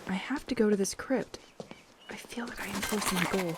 I have to go to this crypt. I feel like I am close to my goal.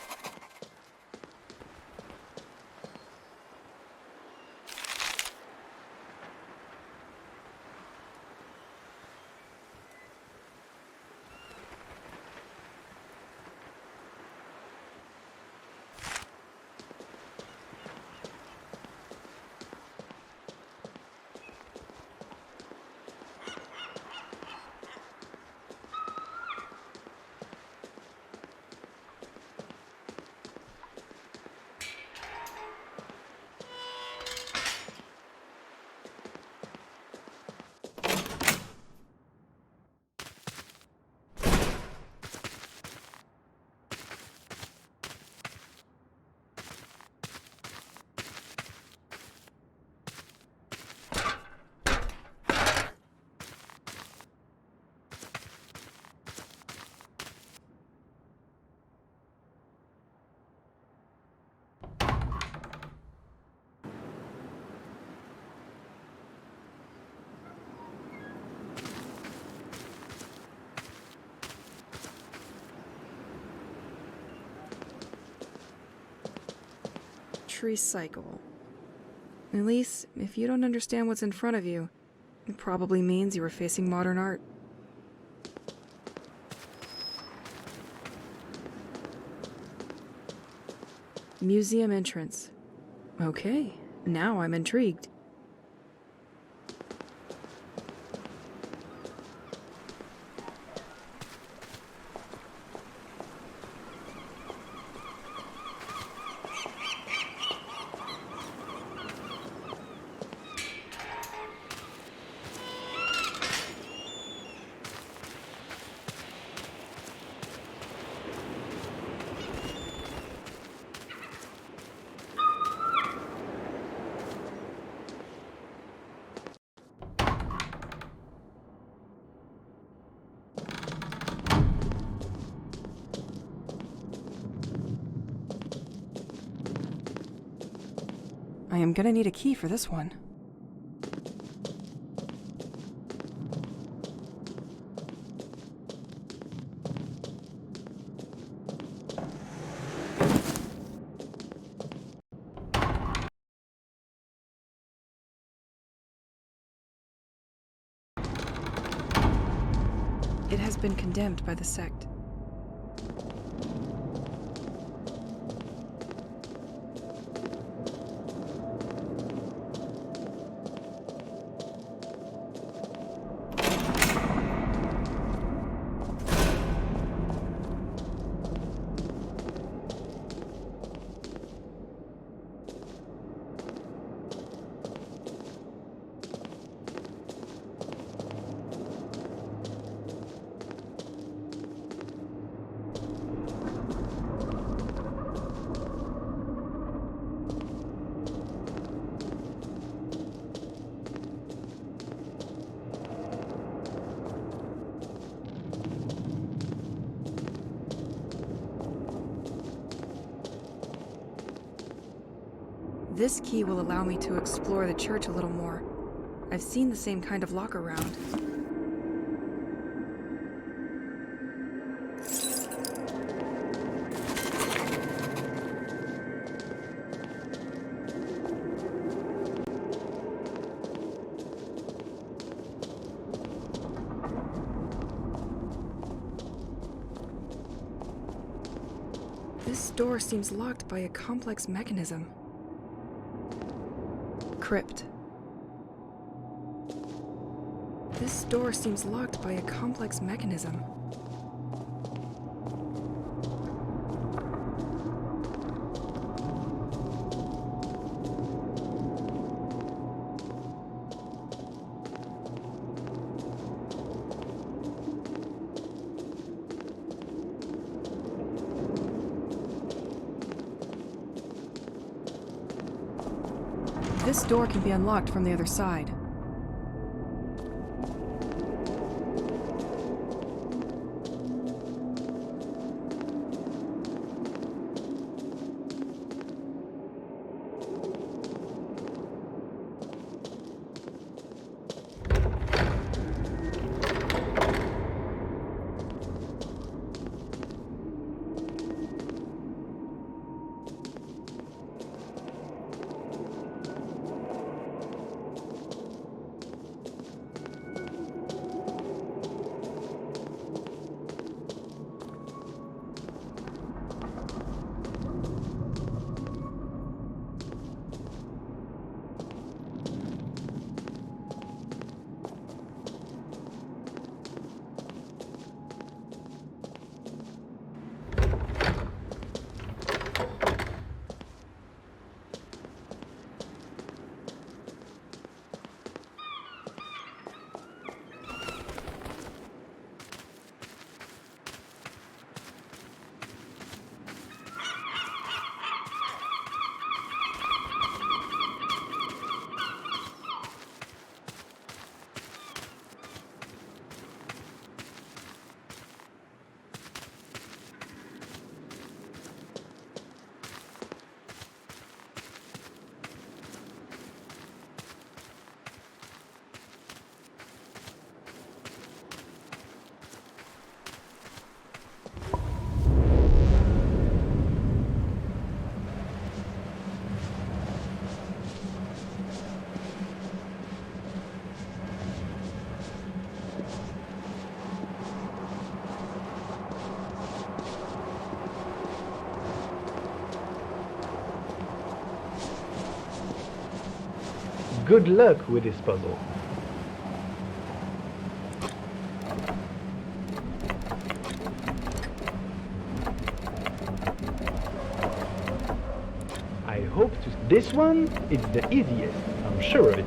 Recycle. At least, if you don't understand what's in front of you, it probably means you are facing modern art. Museum entrance. Okay, now I'm intrigued. I am gonna need a key for this one. It has been condemned by the sect. This key will allow me to explore the church a little more. I've seen the same kind of lock around. This door seems locked by a complex mechanism. Crypt. This door seems locked by a complex mechanism. This door can be unlocked from the other side. Good luck with this puzzle. I hope this one is the easiest, I'm sure of it.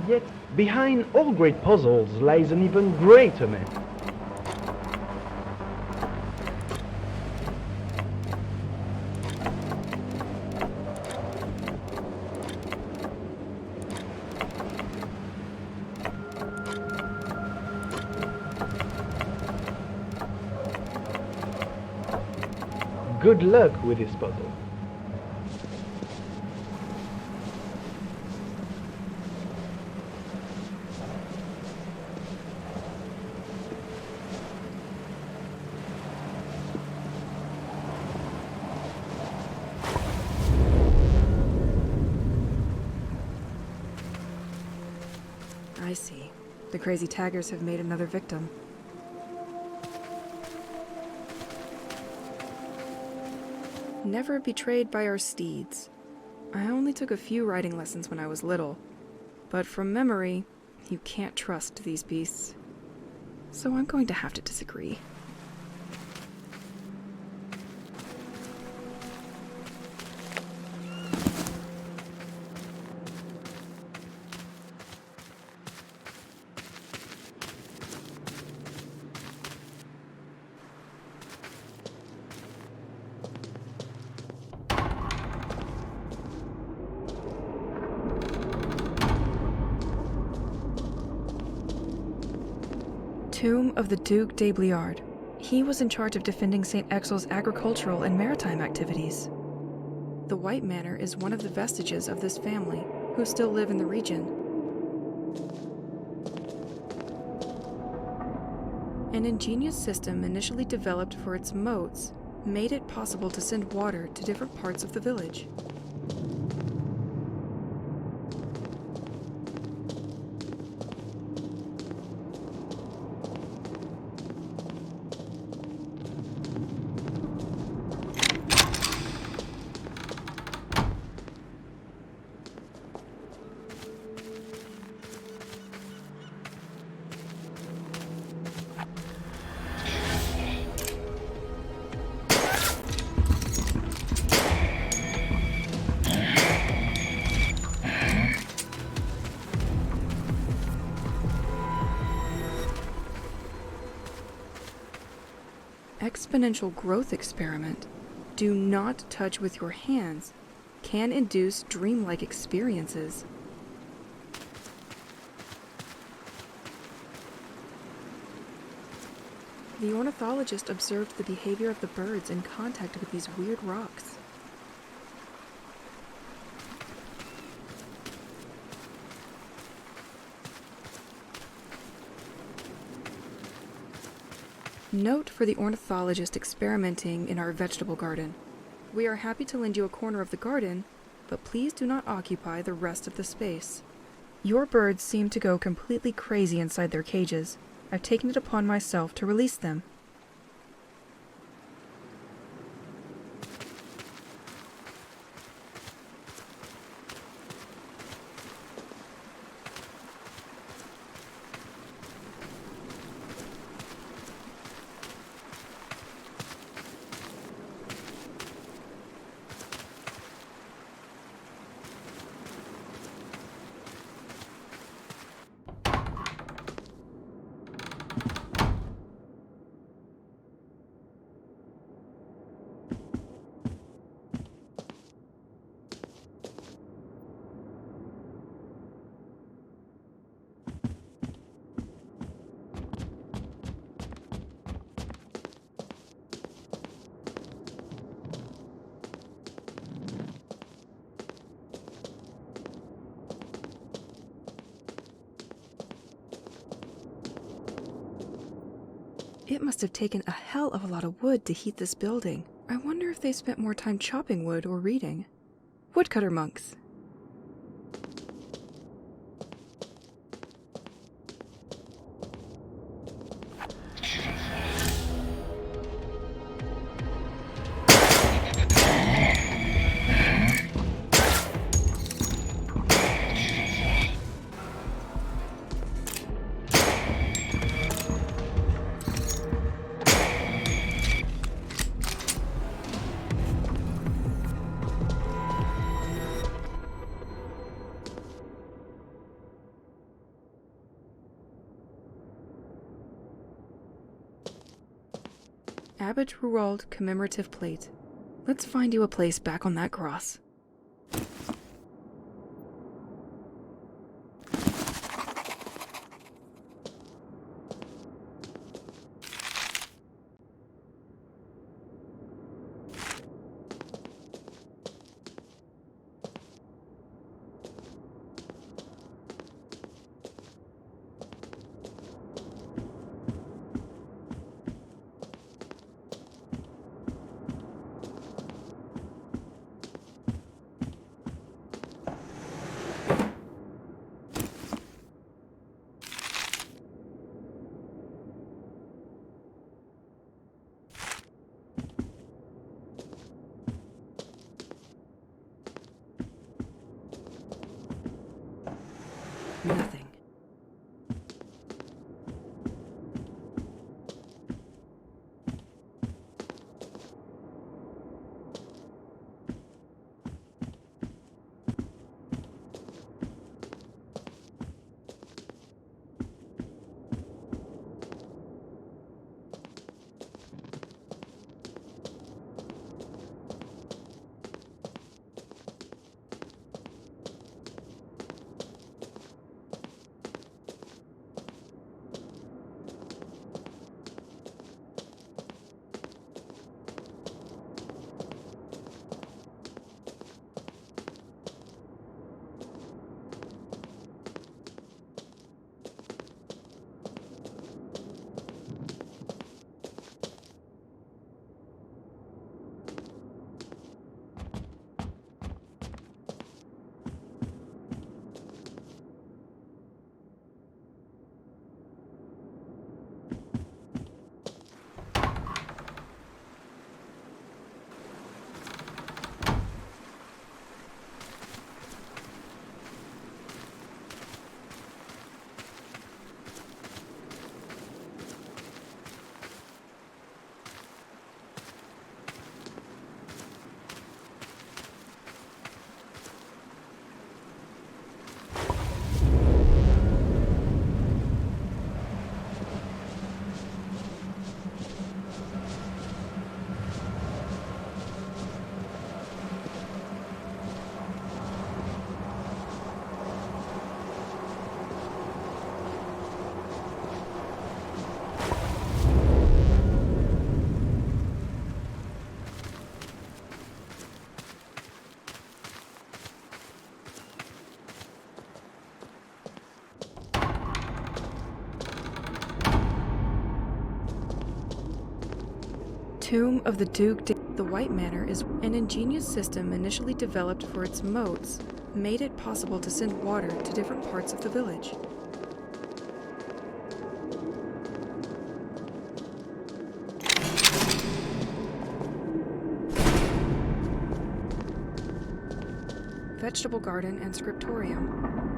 Yet, behind all great puzzles lies an even greater man. Good luck with this puzzle. I see. The crazy taggers have made another victim. Never betrayed by our steeds. I only took a few riding lessons when I was little, but from memory, you can't trust these beasts. So I'm going to have to disagree. Tomb of the Duc de Bliard. He was in charge of defending St. Exil's agricultural and maritime activities. The White Manor is one of the vestiges of this family, who still live in the region. An ingenious system initially developed for its moats made it possible to send water to different parts of the village. exponential growth experiment, do not touch with your hands, can induce dreamlike experiences. The ornithologist observed the behavior of the birds in contact with these weird rocks. Note for the ornithologist experimenting in our vegetable garden. We are happy to lend you a corner of the garden, but please do not occupy the rest of the space. Your birds seem to go completely crazy inside their cages. I've taken it upon myself to release them. It must have taken a hell of a lot of wood to heat this building. I wonder if they spent more time chopping wood or reading. Woodcutter monks. Abbot Roald commemorative plate. Let's find you a place back on that cross. Tomb of the Duke the White Manor is an ingenious system initially developed for its moats, made it possible to send water to different parts of the village. Vegetable garden and scriptorium.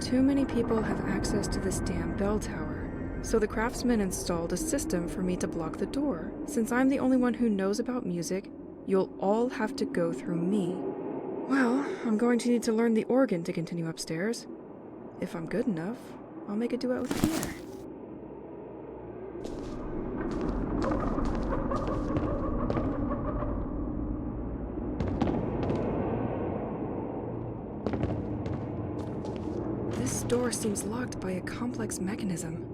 Too many people have access to this damn bell tower, so the craftsman installed a system for me to block the door. Since I'm the only one who knows about music, you'll all have to go through me. Well, I'm going to need to learn the organ to continue upstairs. If I'm good enough, I'll make a duet with Pierre. This door seems locked by a complex mechanism.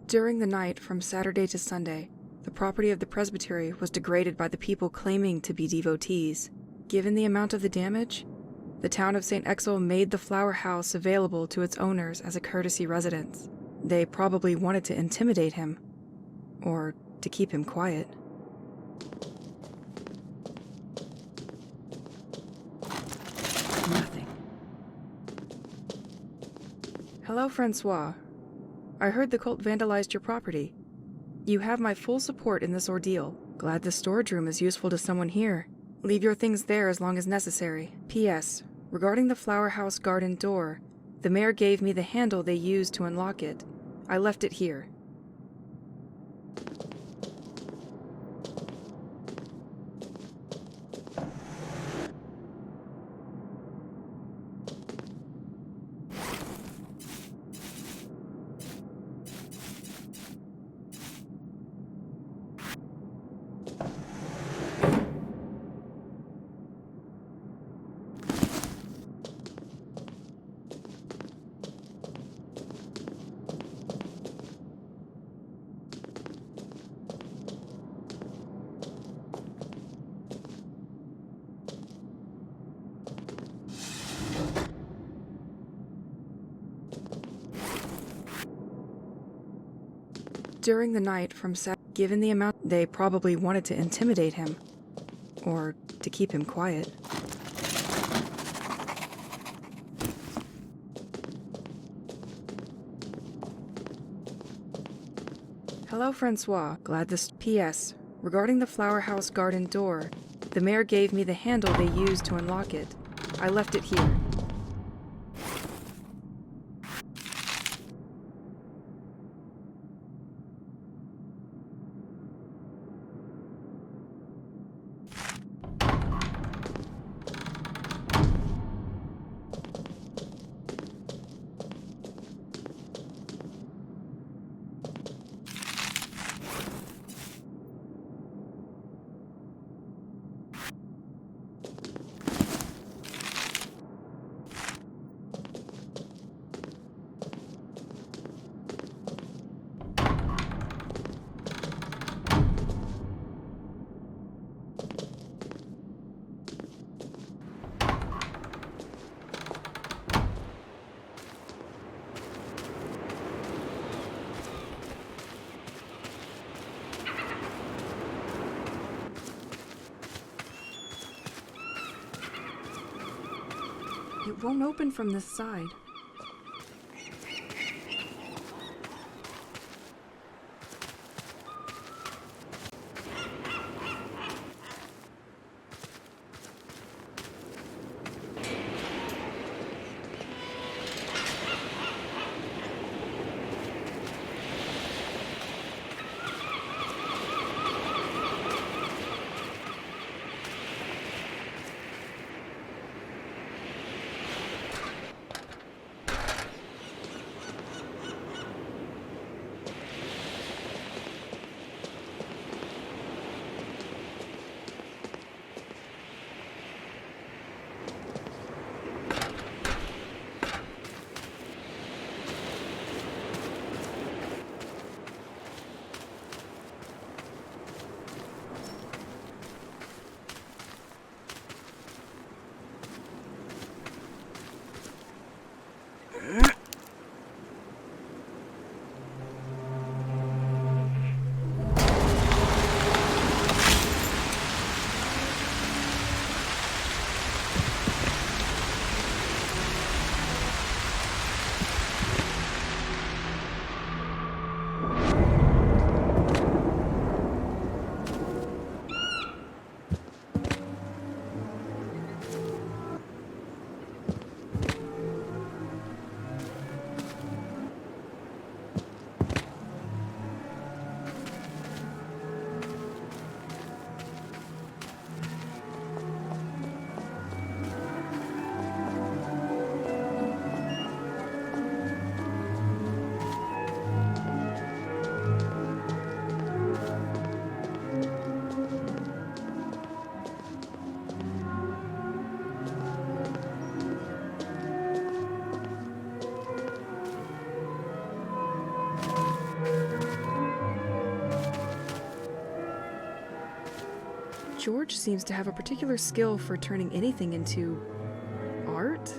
During the night from Saturday to Sunday, the property of the presbytery was degraded by the people claiming to be devotees. Given the amount of the damage, the town of St. Exel made the flower house available to its owners as a courtesy residence. They probably wanted to intimidate him, or to keep him quiet. Nothing. Hello, Francois. I heard the cult vandalized your property. You have my full support in this ordeal. Glad the storage room is useful to someone here. Leave your things there as long as necessary. P.S. Regarding the flower house garden door, the mayor gave me the handle they used to unlock it. I left it here. during the night from given the amount they probably wanted to intimidate him. Or to keep him quiet. Hello, Francois. Glad this... P.S. Regarding the flower house garden door, the mayor gave me the handle they used to unlock it. I left it here. It won't open from this side. George seems to have a particular skill for turning anything into art.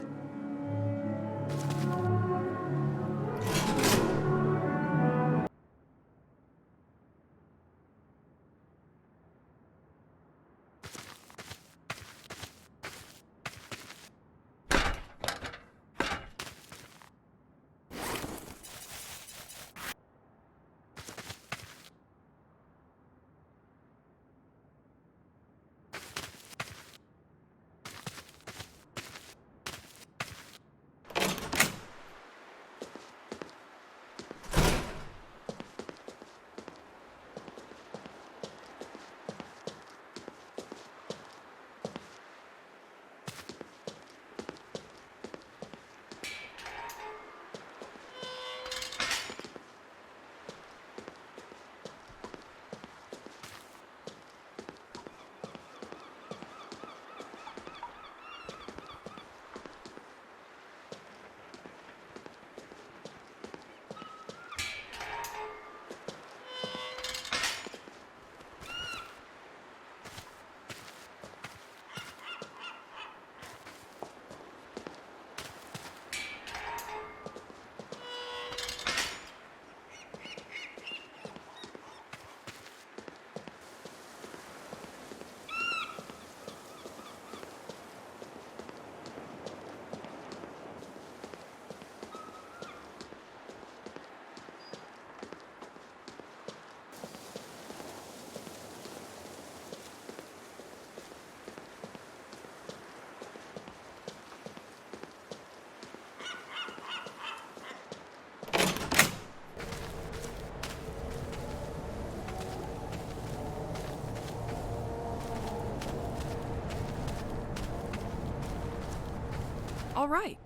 All right.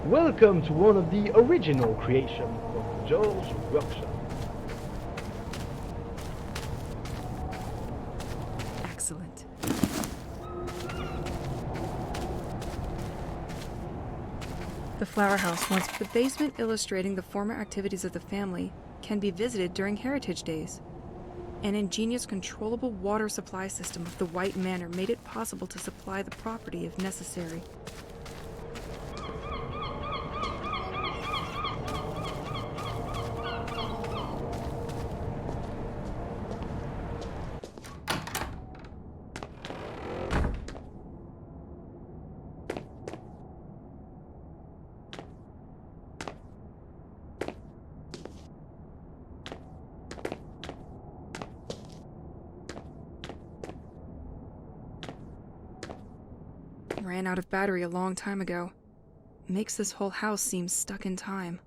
Welcome to one of the original creations of George Workshop. Excellent. The flower house, once the basement illustrating the former activities of the family, can be visited during Heritage Days. An ingenious controllable water supply system of the White Manor made it possible to supply the property if necessary. Ran out of battery a long time ago. Makes this whole house seem stuck in time.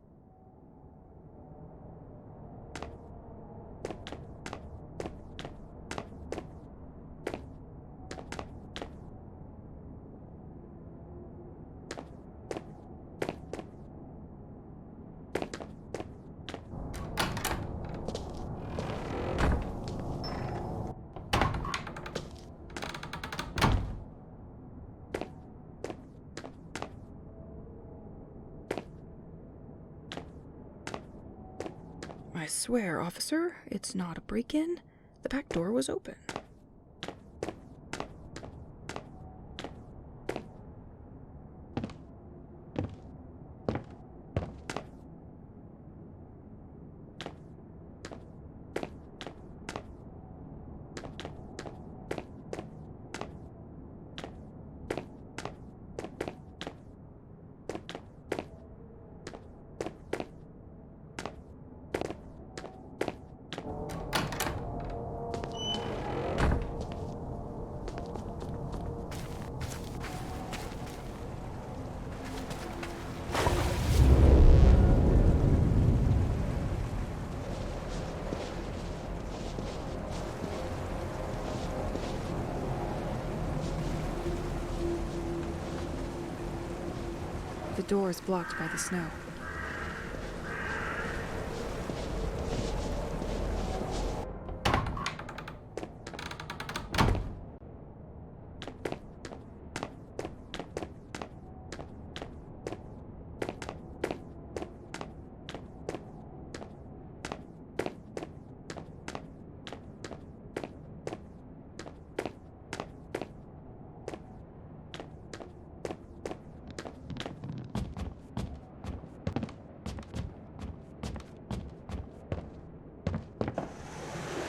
I swear, officer, it's not a break-in. The back door was open. The door is blocked by the snow.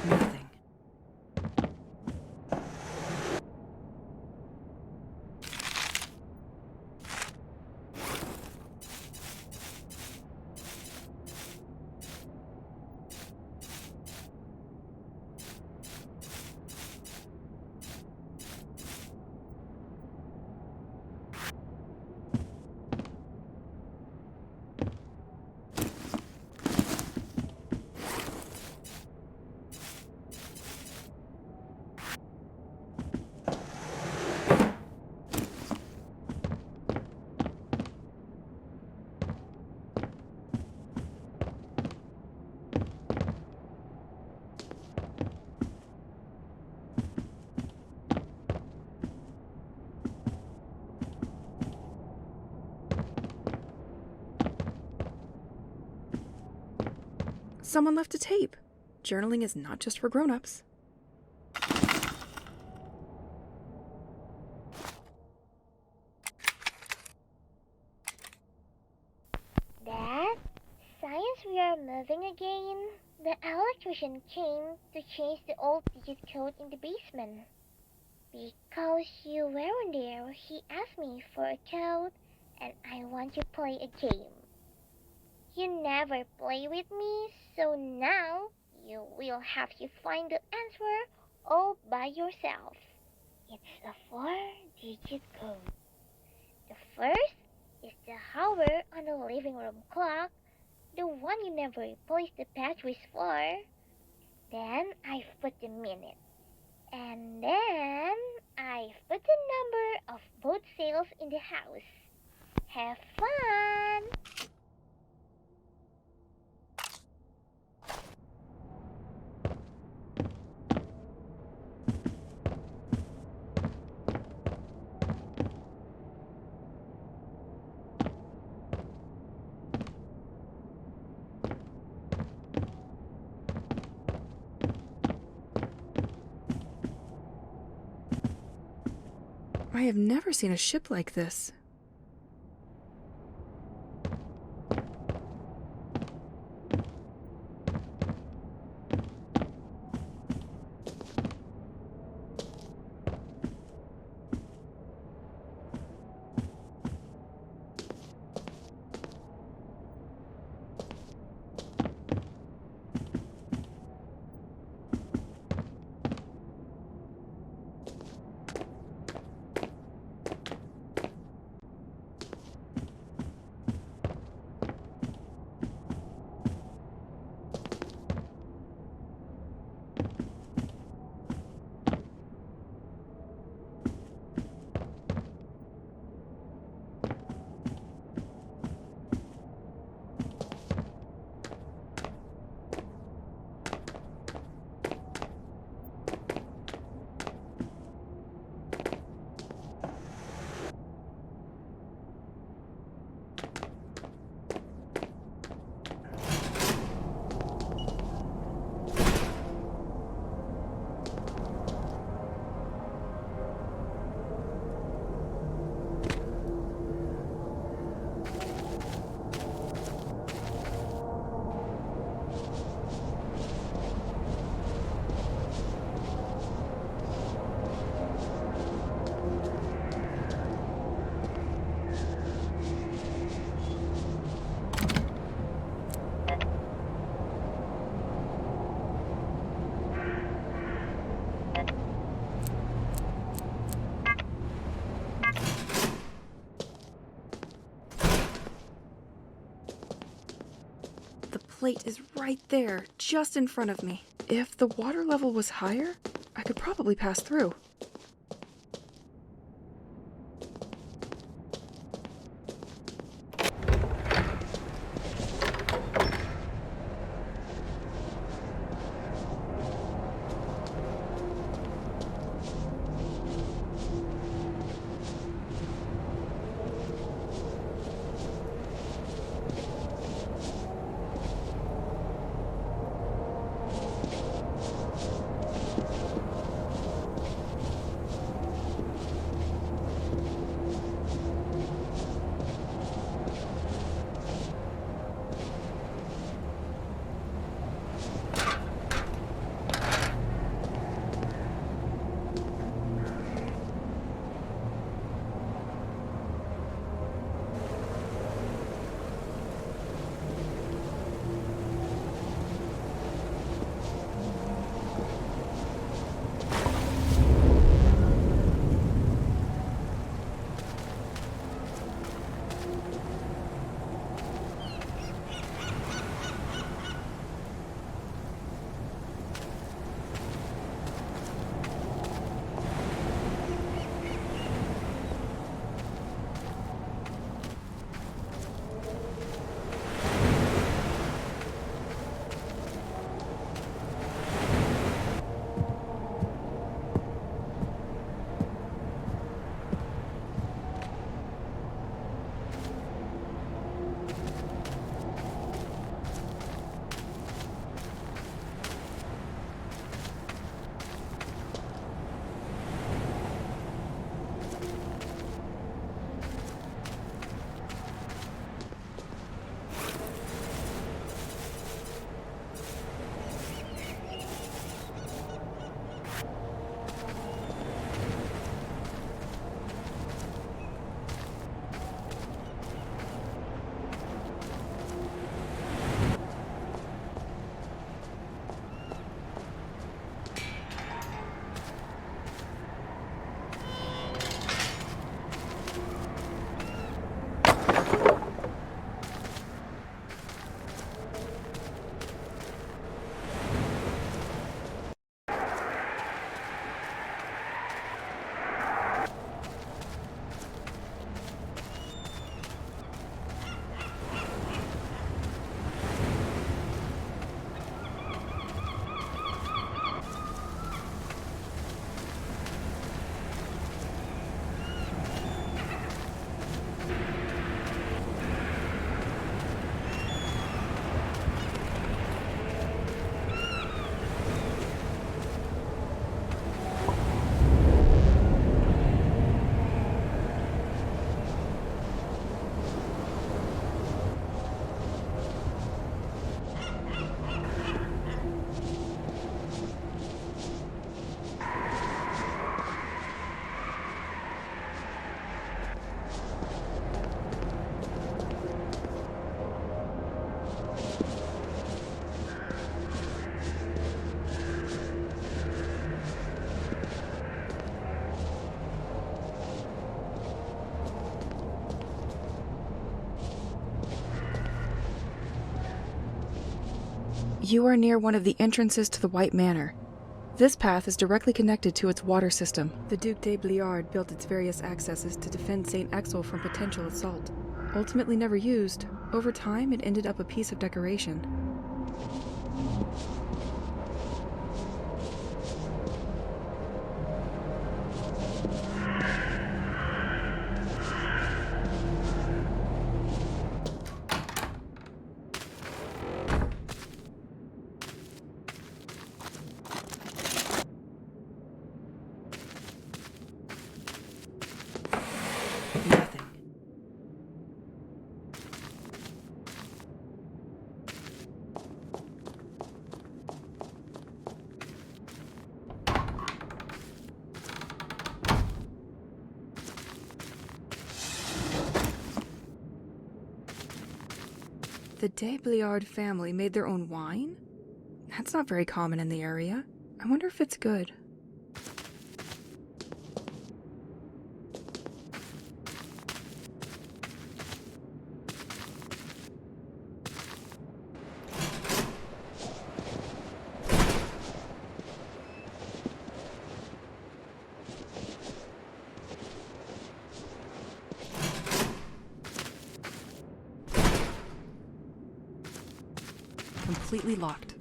Nothing. Someone left a tape. Journaling is not just for grown-ups. Dad, science we are moving again. The electrician came to change the old digit code in the basement. Because you weren't there, he asked me for a code, and I want to play a game. You never play with me, so now you will have to find the answer all by yourself. It's a 4-digit code. The first is the hour on the living room clock, the one you never replaced the batteries for. Then I've put the minute. And then I've put the number of boat sails in the house. Have fun! I have never seen a ship like this. The plate is right there, just in front of me. If the water level was higher, I could probably pass through. You are near one of the entrances to the White Manor. This path is directly connected to its water system. The Duc de Bliard built its various accesses to defend St. Exel from potential assault. Ultimately never used, over time it ended up a piece of decoration. Nothing. The de Bliard family made their own wine? That's not very common in the area. I wonder if it's good. Completely locked.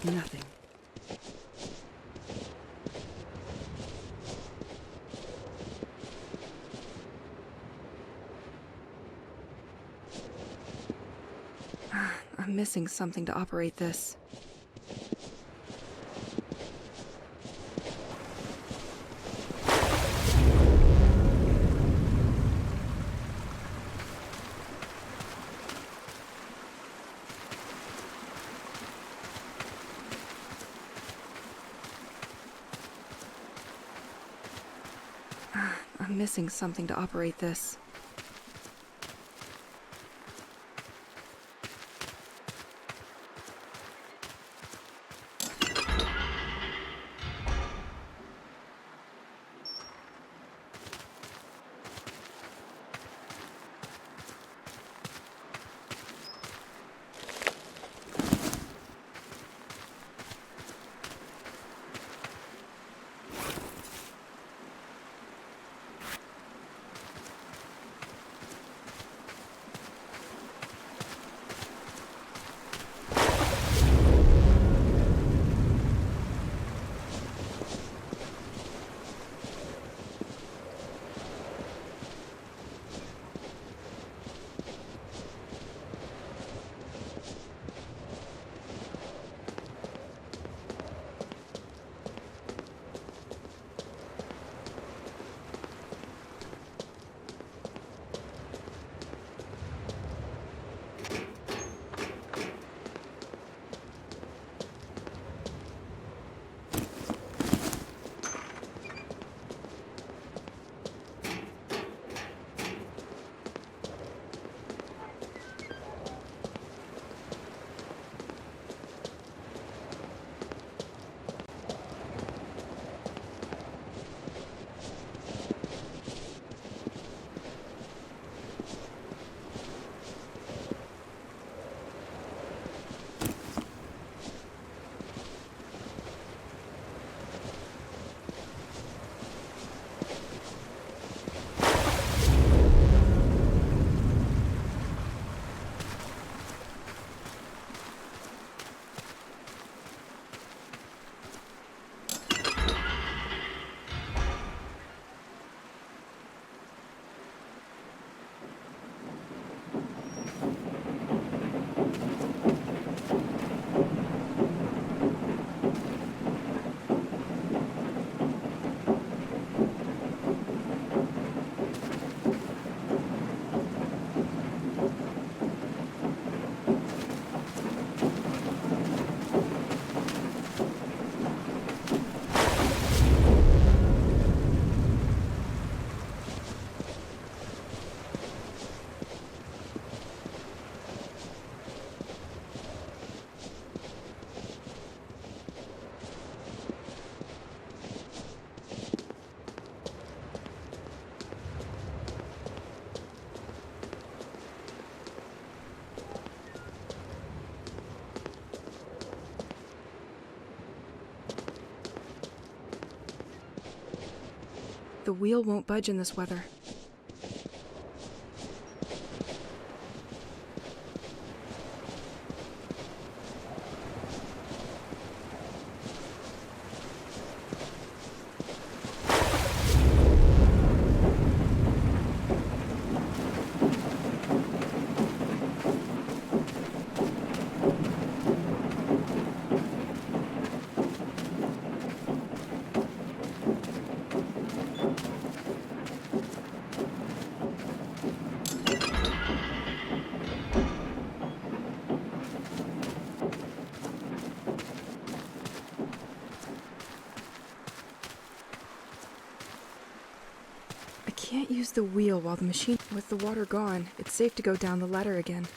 Nothing. I'm missing something to operate this. I'm missing something to operate this. The wheel won't budge in this weather. I can't use the wheel while the machine... With the water gone, it's safe to go down the ladder again.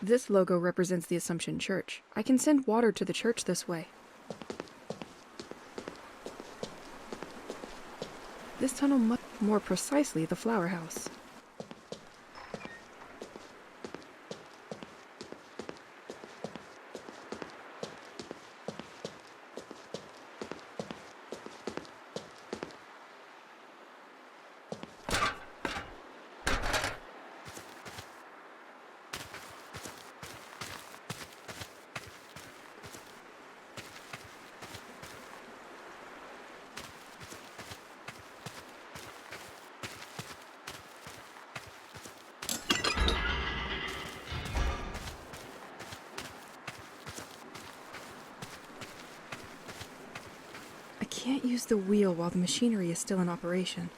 This logo represents the Assumption Church. I can send water to the church this way. This tunnel must... More precisely, the flower house. I can't use the wheel while the machinery is still in operation.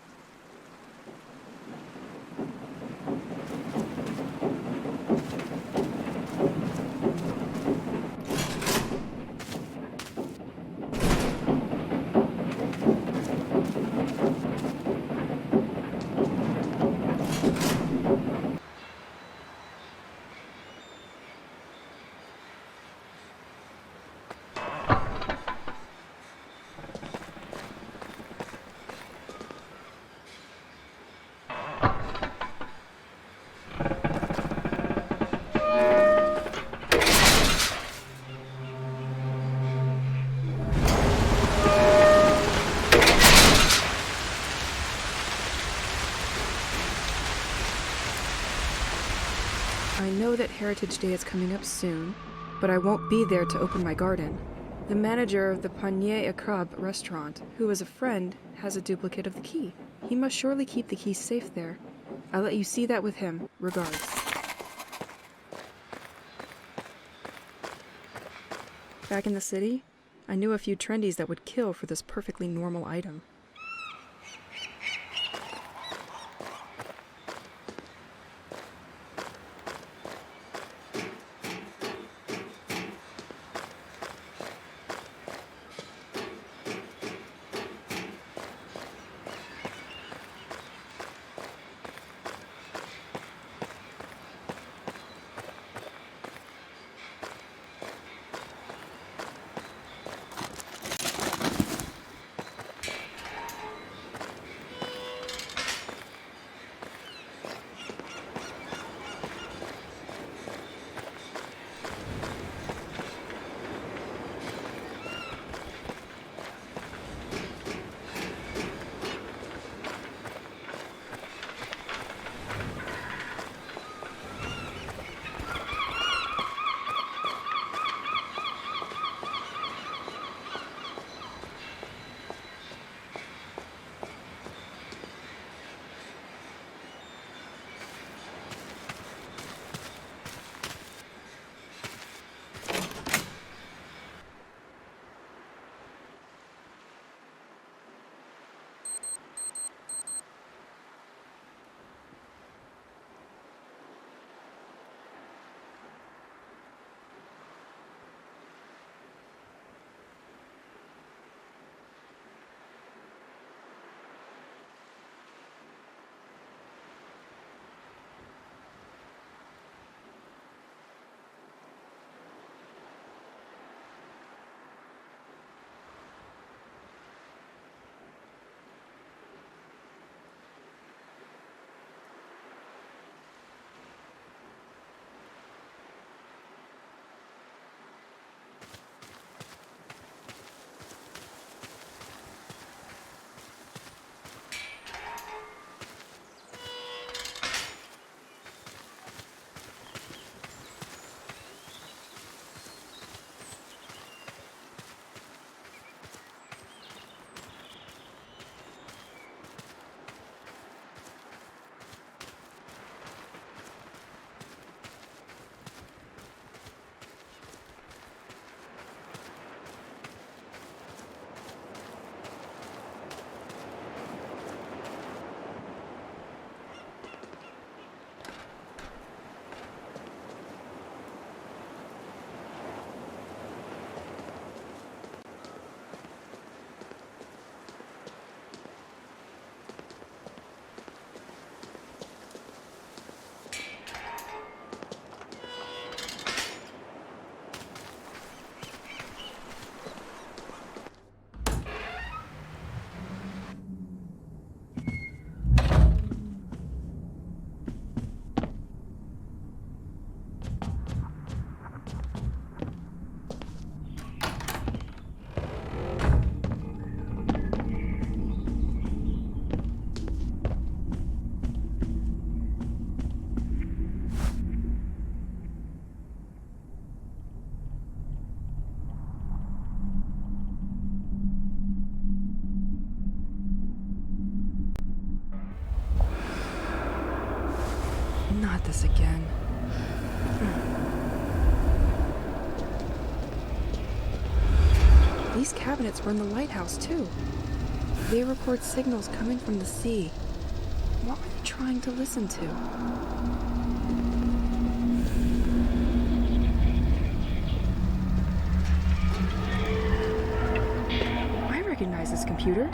I know that Heritage Day is coming up soon, but I won't be there to open my garden. The manager of the Panier à Crabe restaurant, who is a friend, has a duplicate of the key. He must surely keep the key safe there. I'll let you see that with him. Regards. Back in the city, I knew a few trendies that would kill for this perfectly normal item. These cabinets were in the lighthouse, too. They record signals coming from the sea. What were they trying to listen to? I recognize this computer.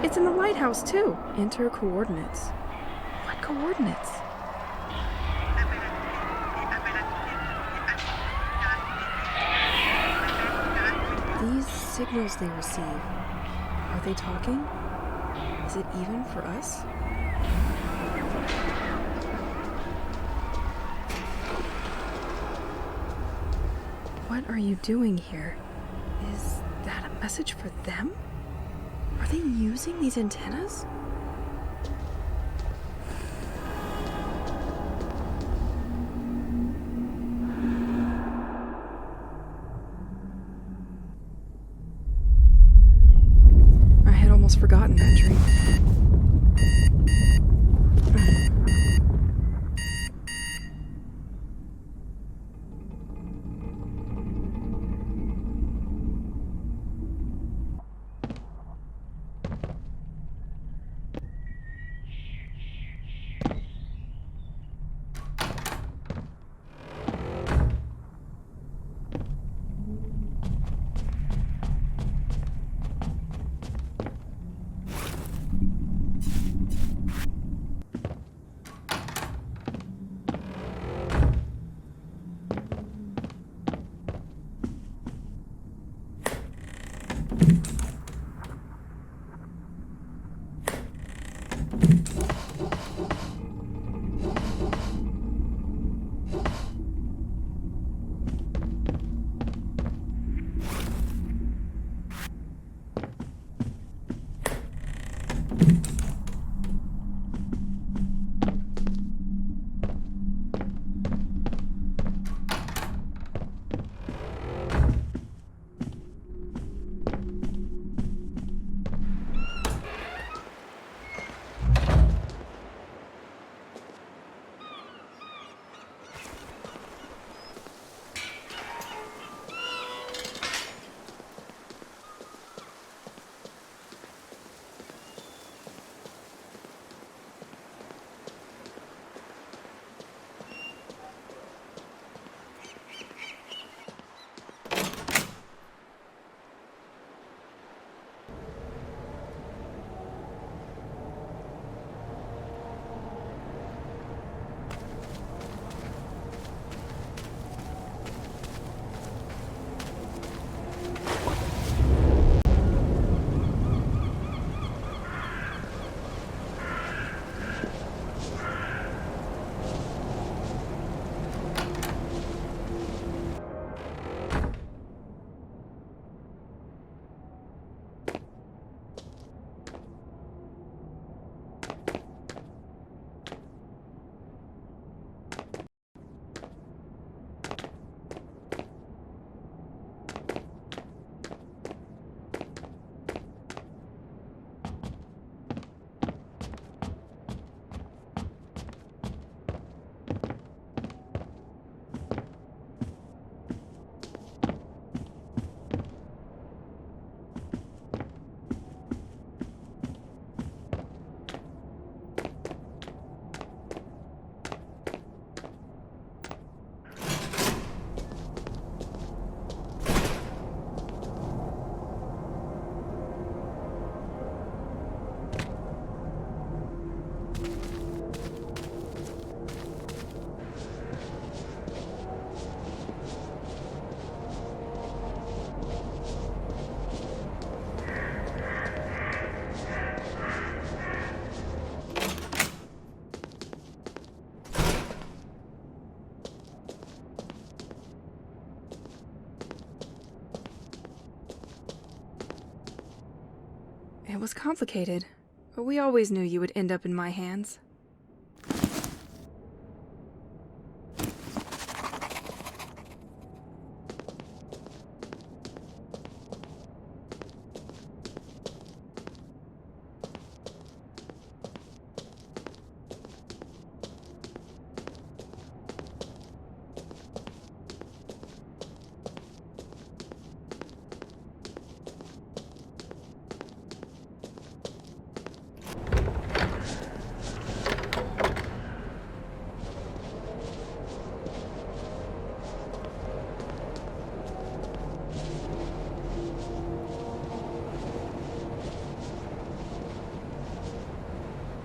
It's in the lighthouse, too. Enter coordinates. What coordinates? These signals they receive, are they talking? Is it even for us? What are you doing here? Is that a message for them? Are they using these antennas? I had almost forgotten that dream. It was complicated, but we always knew you would end up in my hands.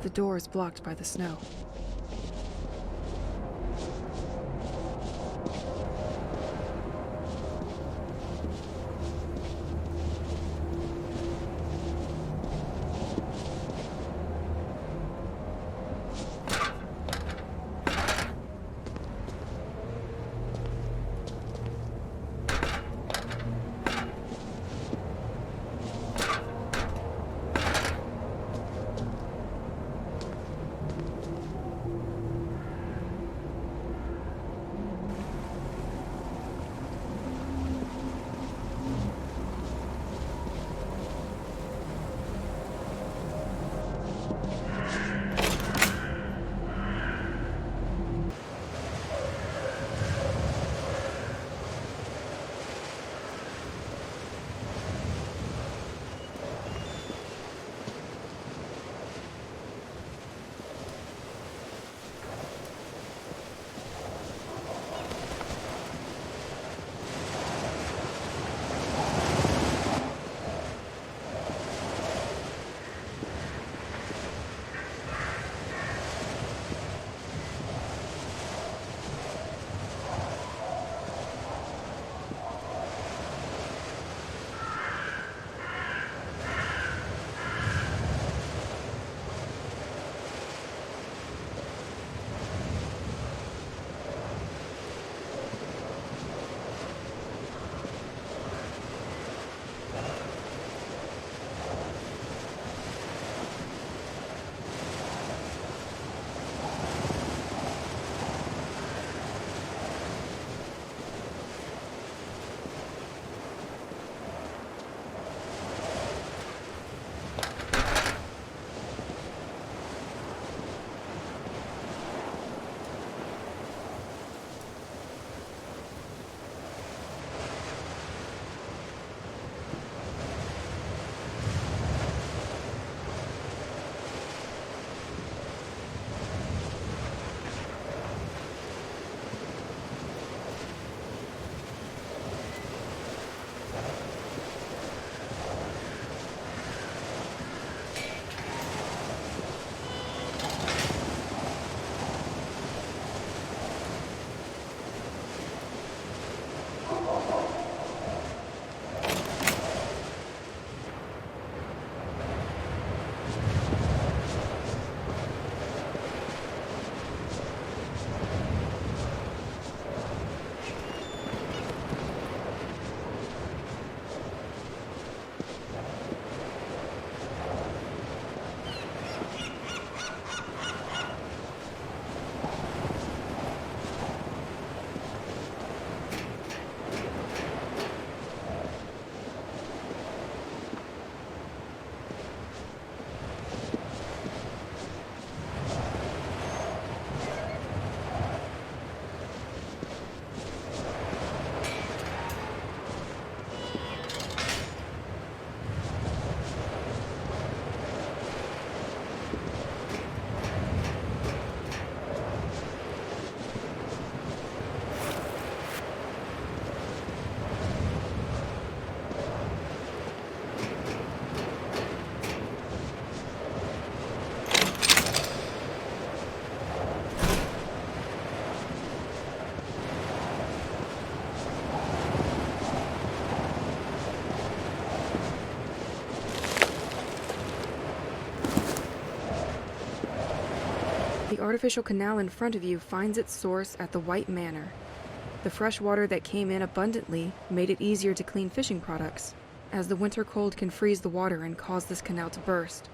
The door is blocked by the snow. The artificial canal in front of you finds its source at the White Manor. The fresh water that came in abundantly made it easier to clean fishing products, as the winter cold can freeze the water and cause this canal to burst.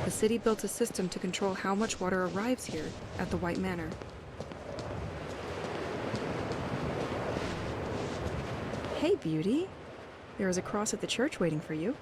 The city built a system to control how much water arrives here at the White Manor. Hey, beauty. There is a cross at the church waiting for you.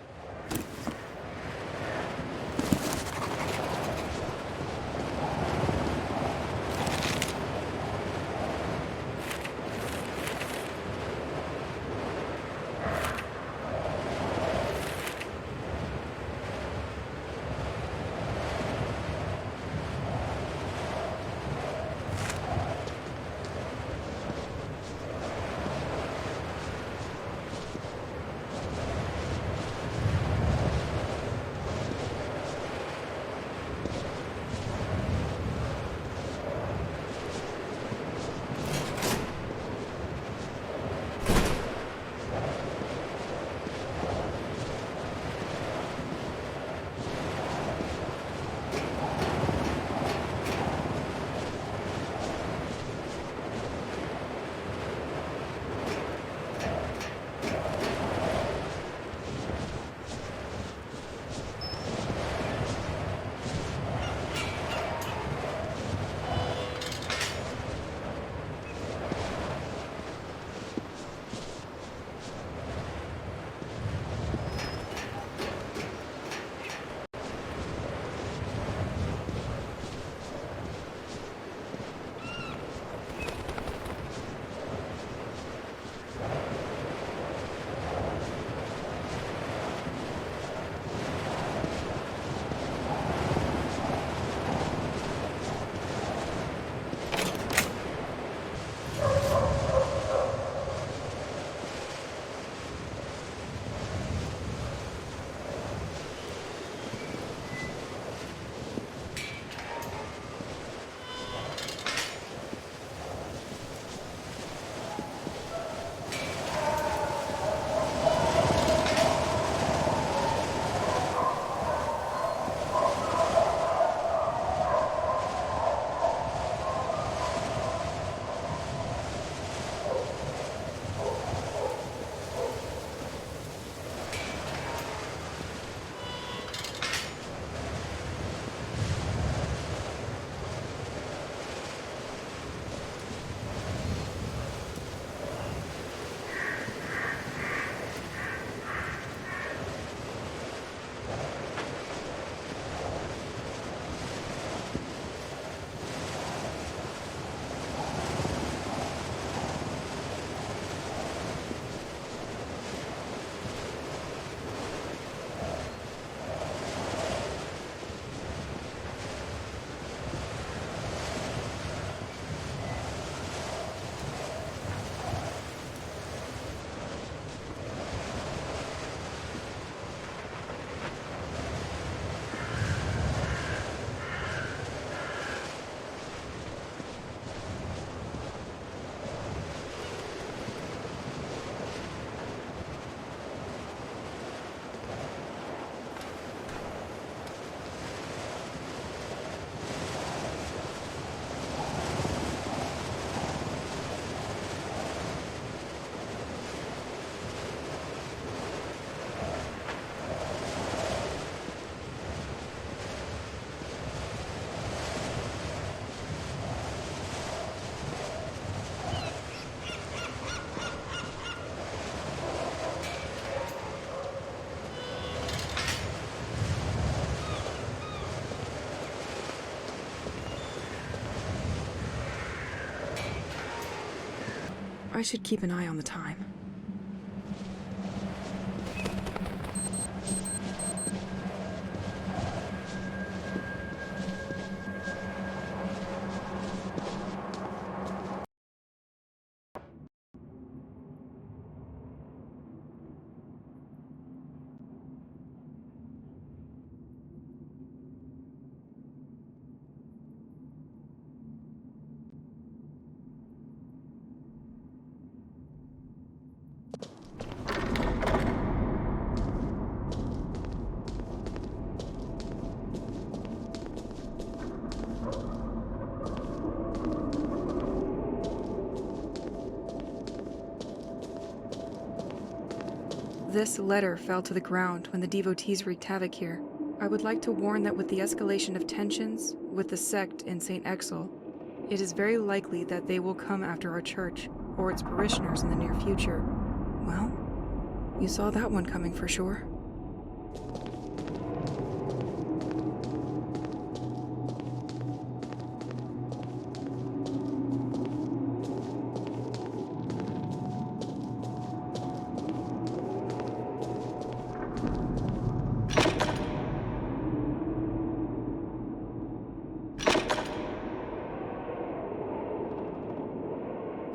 I should keep an eye on the time. This letter fell to the ground when the devotees wreaked havoc here. I would like to warn that with the escalation of tensions with the sect in St. Exil, it is very likely that they will come after our church or its parishioners in the near future. Well, you saw that one coming for sure.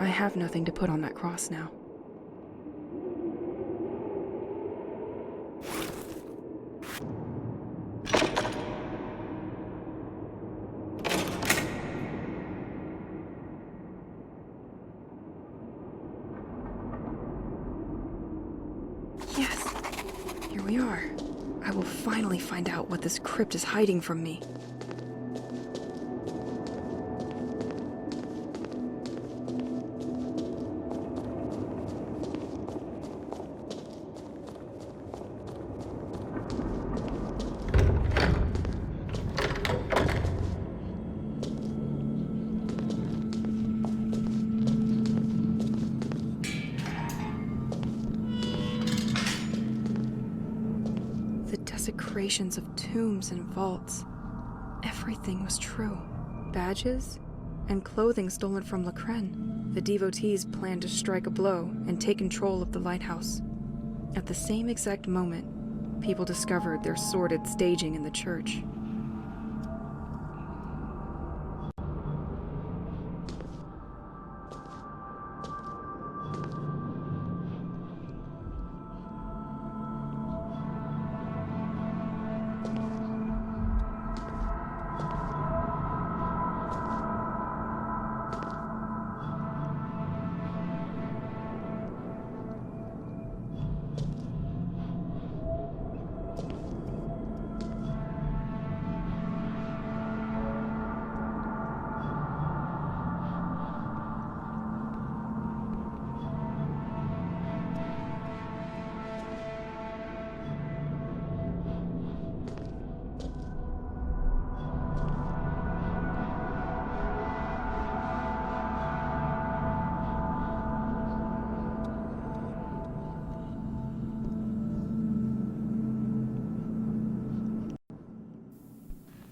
I have nothing to put on that cross now. Yes, here we are. I will finally find out what this crypt is hiding from me. Desecrations of tombs and vaults. Everything was true. Badges and clothing stolen from Lacren. The devotees planned to strike a blow and take control of the lighthouse. At the same exact moment, people discovered their sordid staging in the church.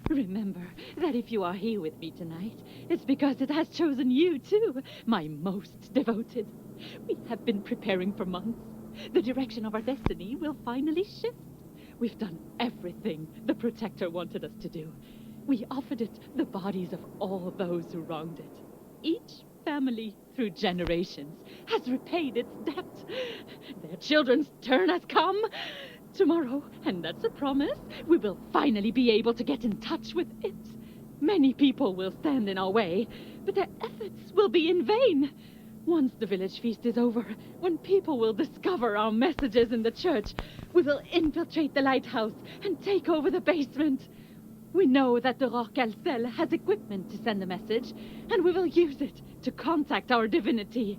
Remember that if you are here with me tonight, it's because it has chosen you too, my most devoted. We have been preparing for months. The direction of our destiny will finally shift. We've done everything the Protector wanted us to do. We offered it the bodies of all those who wronged it. Each family, through generations, has repaid its debt. Their children's turn has come. Tomorrow, and that's a promise, we will finally be able to get in touch with it. Many people will stand in our way, but their efforts will be in vain. Once the village feast is over, when people will discover our messages in the church, we will infiltrate the lighthouse and take over the basement. We know that the Rock-Elcel has equipment to send a message, and we will use it to contact our divinity.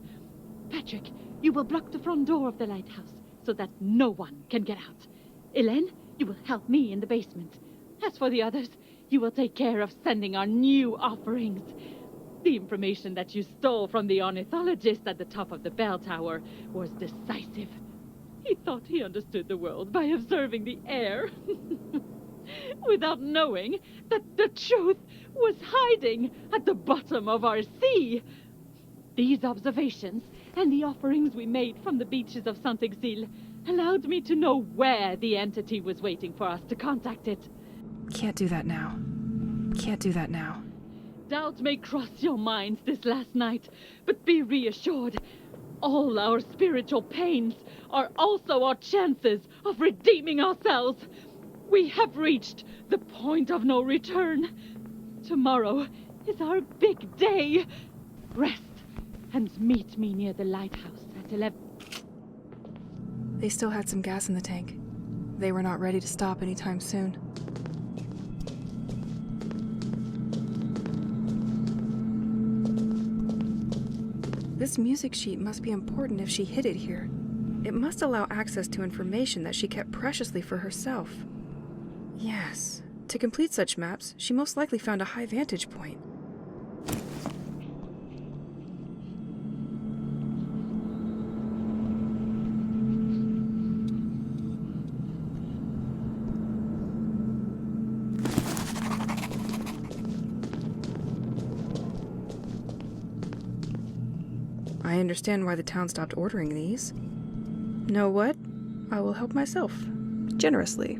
Patrick, you will block the front door of the lighthouse, so that no one can get out. Hélène, you will help me in the basement. As for the others, you will take care of sending our new offerings. The information that you stole from the ornithologist at the top of the bell tower was decisive. He thought he understood the world by observing the air, without knowing that the truth was hiding at the bottom of our sea. These observations and the offerings we made from the beaches of Saint-Exil allowed me to know where the entity was waiting for us to contact it. Can't do that now. Can't do that now. Doubt may cross your minds this last night, but be reassured. All our spiritual pains are also our chances of redeeming ourselves. We have reached the point of no return. Tomorrow is our big day. Rest and meet me near the lighthouse at 11. They still had some gas in the tank. They were not ready to stop anytime soon. This music sheet must be important if she hid it here. It must allow access to information that she kept preciously for herself. Yes, to complete such maps, she most likely found a high vantage point. I understand why the town stopped ordering these. Know what? I will help myself. Generously.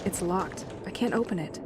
It's locked. I can't open it.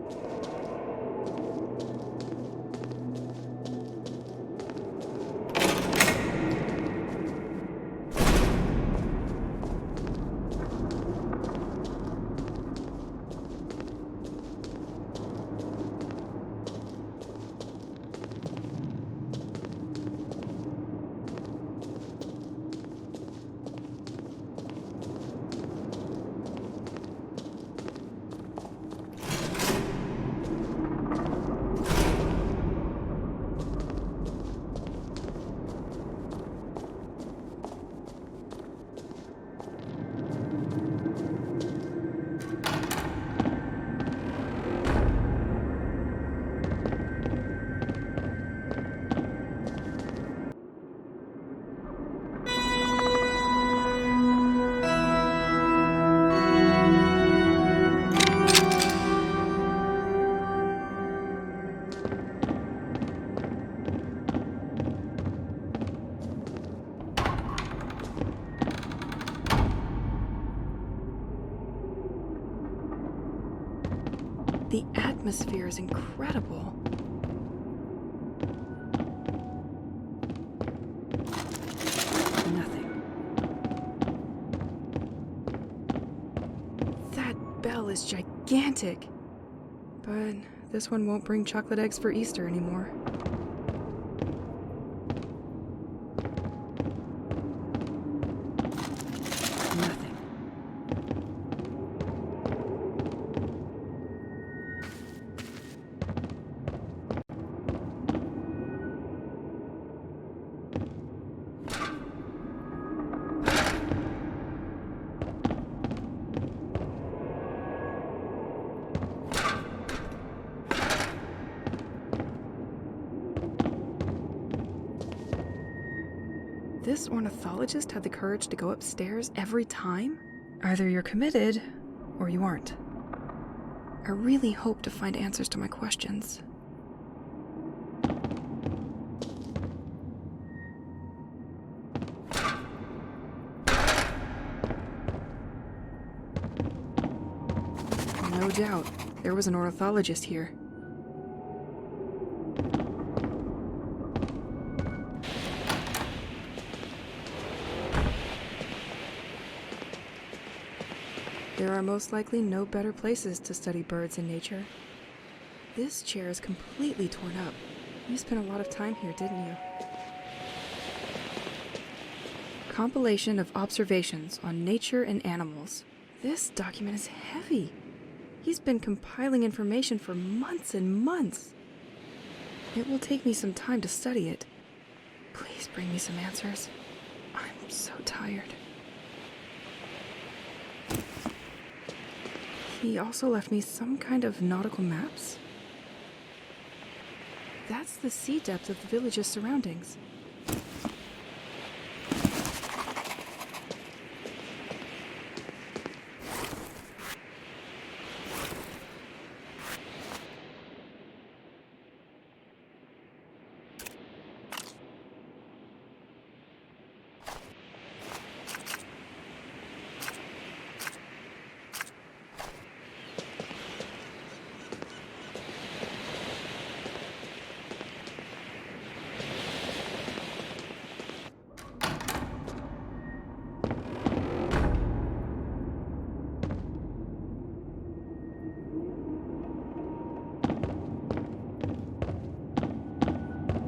The atmosphere is incredible. Nothing. That bell is gigantic. But this one won't bring chocolate eggs for Easter anymore. Nothing. This ornithologist had the courage to go upstairs every time? Either you're committed, or you aren't. I really hope to find answers to my questions. No doubt, there was an ornithologist here. There are most likely no better places to study birds in nature. This chair is completely torn up. You spent a lot of time here, didn't you? Compilation of observations on nature and animals. This document is heavy. He's been compiling information for months and months. It will take me some time to study it. Please bring me some answers. I'm so tired. He also left me some kind of nautical maps. That's the sea depth of the village's surroundings.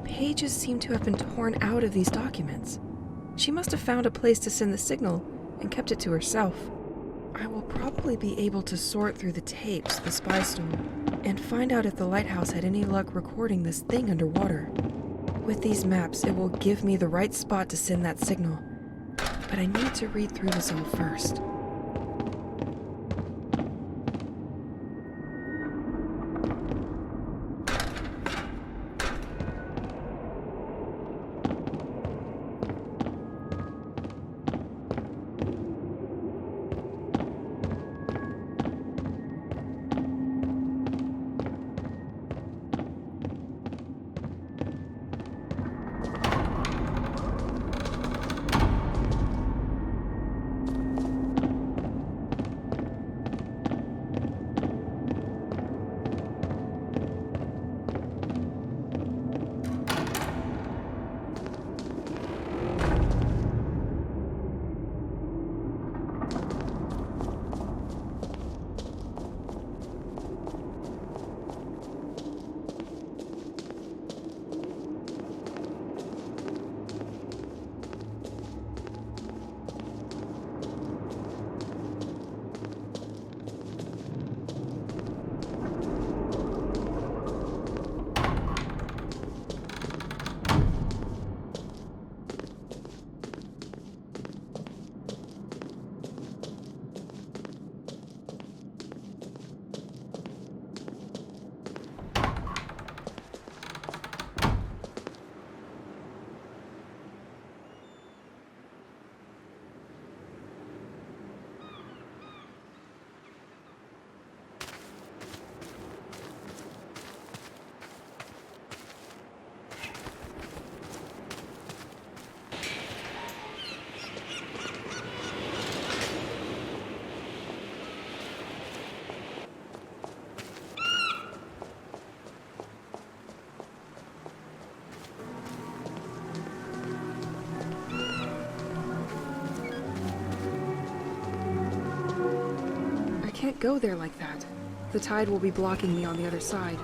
Pages seem to have been torn out of these documents. She must have found a place to send the signal and kept it to herself. I will probably be able to sort through the tapes the spy stole and find out if the lighthouse had any luck recording this thing underwater. With these maps, it will give me the right spot to send that signal. But I need to read through this all first. can't go there like that. The tide will be blocking me on the other side.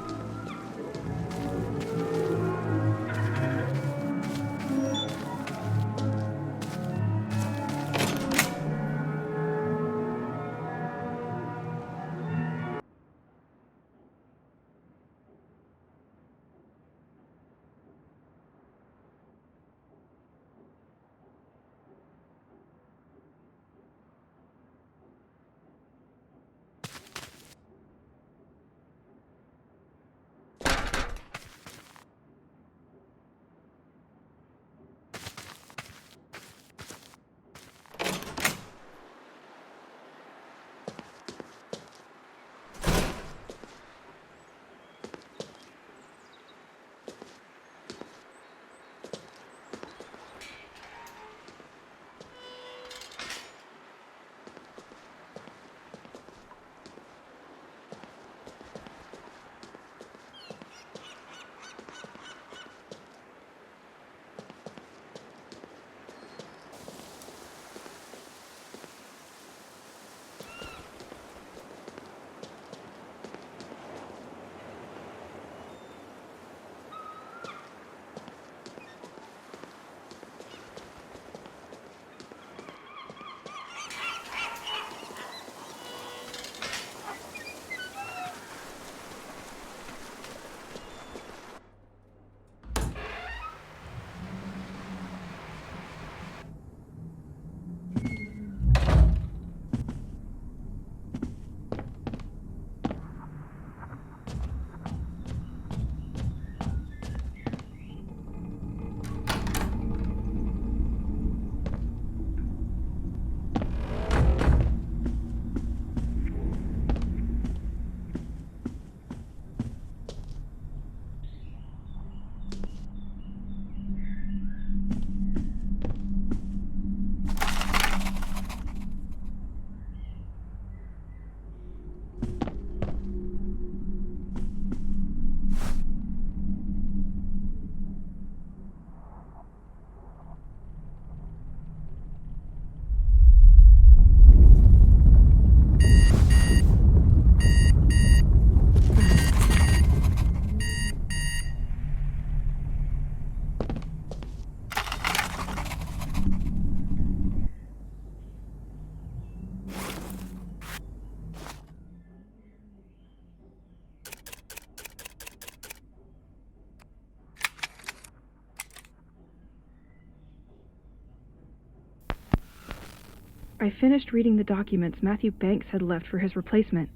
I finished reading the documents Matthew Banks had left for his replacement,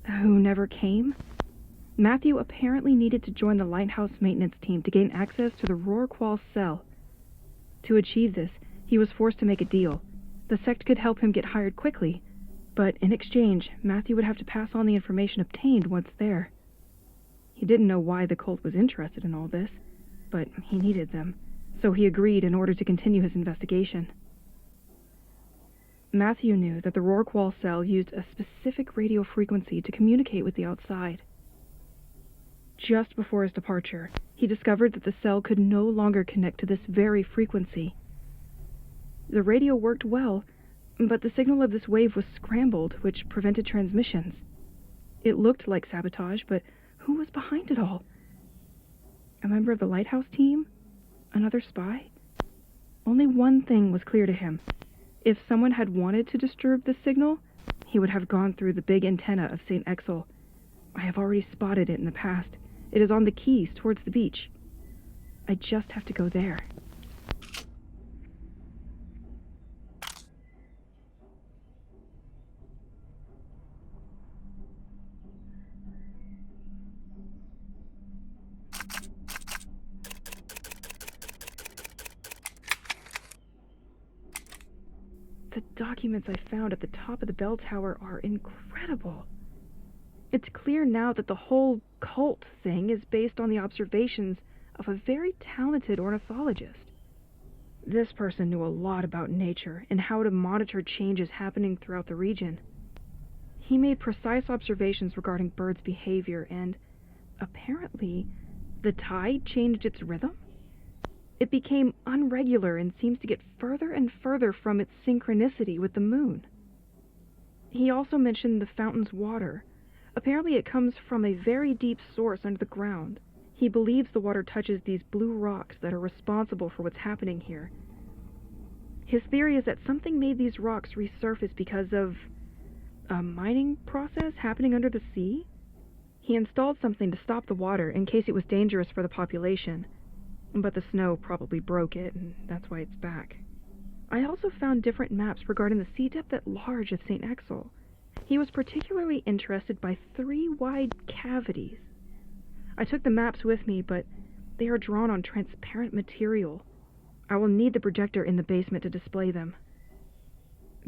who never came. Matthew apparently needed to join the lighthouse maintenance team to gain access to the Rorqual cell. To achieve this, he was forced to make a deal. The sect could help him get hired quickly, but in exchange, Matthew would have to pass on the information obtained once there. He didn't know why the cult was interested in all this, but he needed them, so he agreed in order to continue his investigation. Matthew knew that the Rorqual cell used a specific radio frequency to communicate with the outside. Just before his departure, he discovered that the cell could no longer connect to this very frequency. The radio worked well, but the signal of this wave was scrambled, which prevented transmissions. It looked like sabotage, but who was behind it all? A member of the lighthouse team? Another spy? Only one thing was clear to him. If someone had wanted to disturb the signal, he would have gone through the big antenna of St. Exel. I have already spotted it in the past. It is on the quays towards the beach. I just have to go there. The documents I found at the top of the bell tower are incredible. It's clear now that the whole cult thing is based on the observations of a very talented ornithologist. This person knew a lot about nature and how to monitor changes happening throughout the region. He made precise observations regarding birds' behavior, and apparently the tide changed its rhythm. It became unregular and seems to get further and further from its synchronicity with the moon. He also mentioned the fountain's water. Apparently it comes from a very deep source under the ground. He believes the water touches these blue rocks that are responsible for what's happening here. His theory is that something made these rocks resurface because of a mining process happening under the sea. He installed something to stop the water in case it was dangerous for the population, but the snow probably broke it, and that's why it's back. I also found different maps regarding the sea depth at large of St. Exel. He was particularly interested by 3 wide cavities. I took the maps with me, but they are drawn on transparent material. I will need the projector in the basement to display them.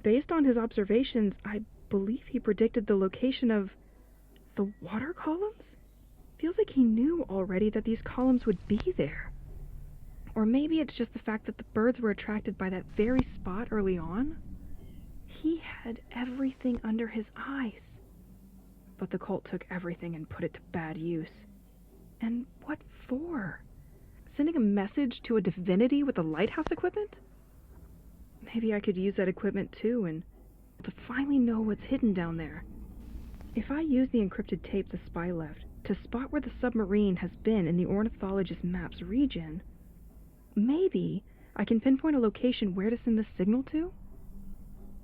Based on his observations, I believe he predicted the location of the water columns? Feels like he knew already that these columns would be there. Or maybe it's just the fact that the birds were attracted by that very spot early on. He had everything under his eyes. But the cult took everything and put it to bad use. And what for? Sending a message to a divinity with the lighthouse equipment? Maybe I could use that equipment too, and to finally know what's hidden down there. If I use the encrypted tape the spy left to spot where the submarine has been in the ornithologist map's region, maybe I can pinpoint a location where to send the signal to?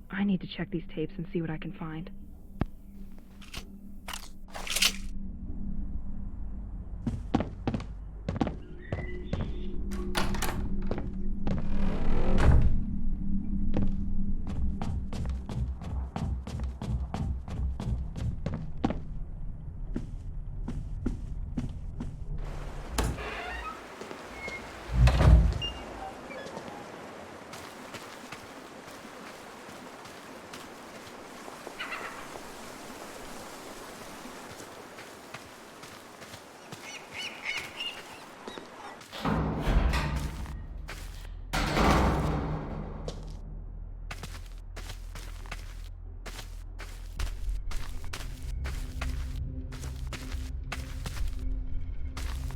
I need to check these tapes and see what I can find.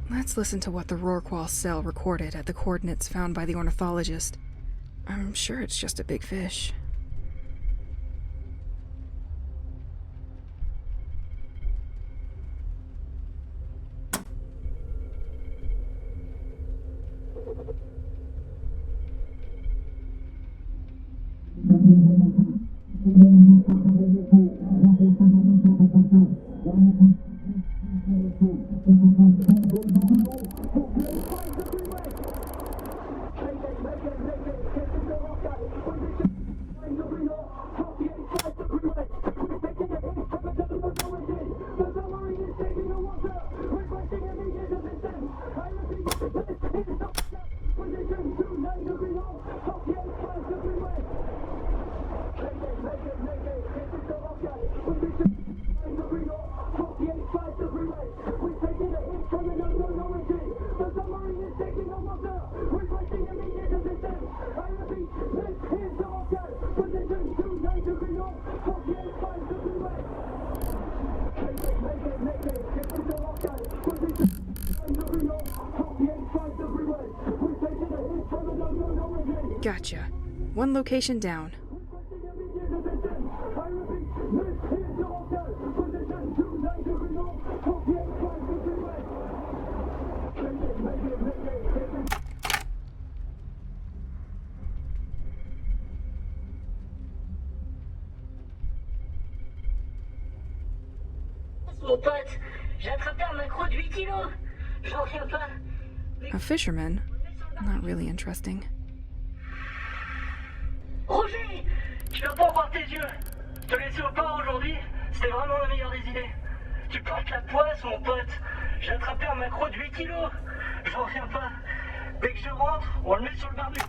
Let's listen to what the Rorqual cell recorded at the coordinates found by the ornithologist. I'm sure it's just a big fish. Gotcha. One location down. Mon pote, j'ai attrapé un maquereau de 8 kilos. J'en reviens pas. A fisherman? Not really interesting. Roger, tu vas pas voir tes yeux. Te laisser au port aujourd'hui, c'était vraiment la meilleure des idées. Tu portes la poisse, mon pote. J'ai attrapé un maquereau de 8 kilos. J'en reviens pas. Dès que je rentre, on le met sur le barbecue.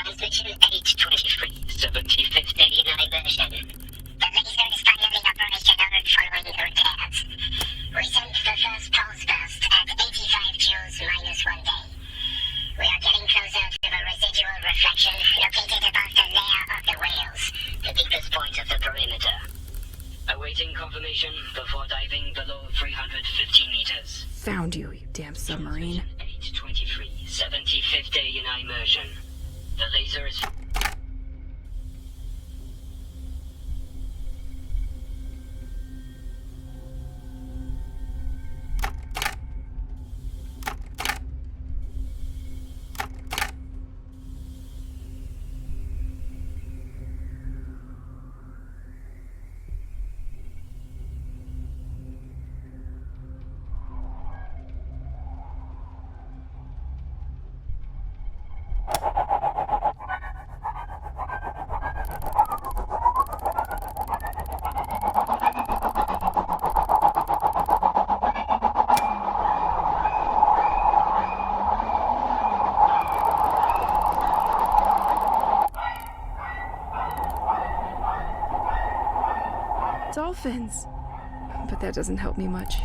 Transmission 823, 75th day in immersion. The laser is finally operational following your tears. We sent the first pulse burst at 85 joules minus 1 day. We are getting closer to the residual reflection located above the layer of the whales, the deepest point of the perimeter. Awaiting confirmation before diving below 350 meters. Found you, you damn submarine. 823, 75th day in immersion. The laser is... Dolphins! But that doesn't help me much.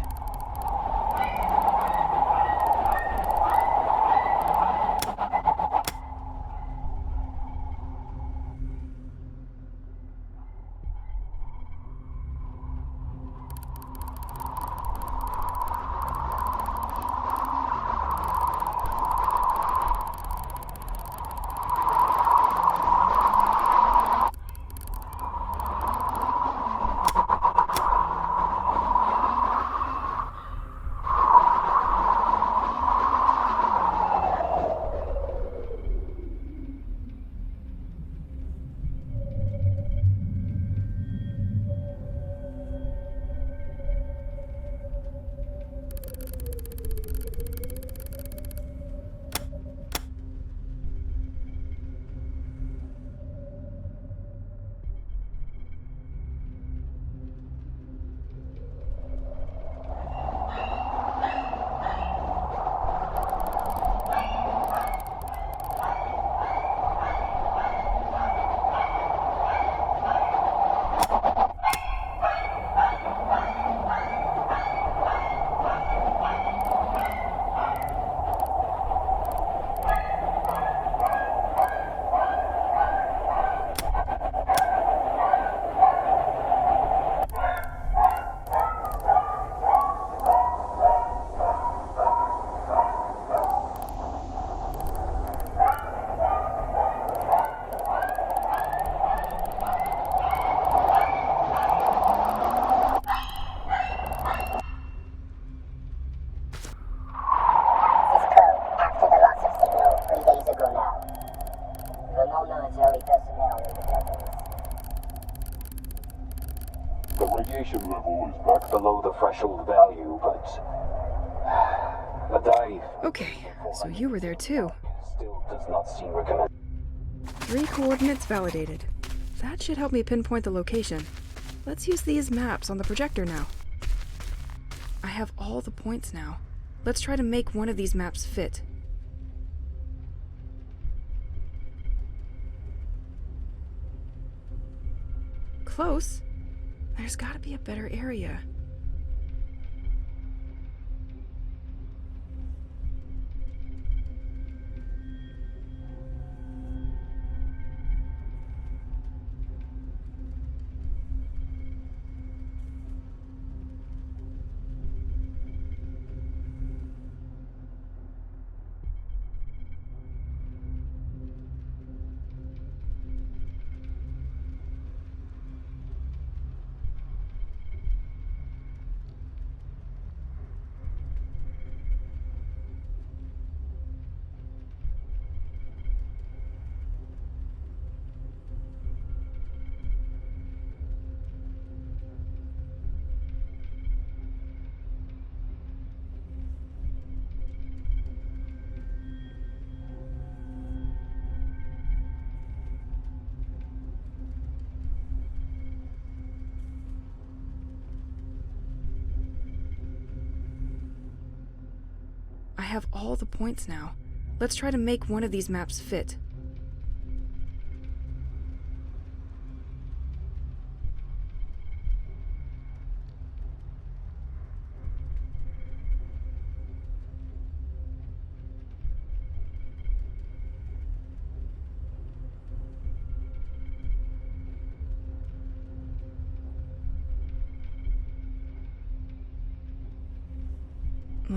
Radiation level is back below the threshold value, but a dive Okay, so you were there too. still does not seem recommended. 3 coordinates validated. That should help me pinpoint the location. Let's use these maps on the projector now. I have all the points now. Let's try to make one of these maps fit. Close? There's gotta be a better area. I have all the points now. Let's try to make one of these maps fit.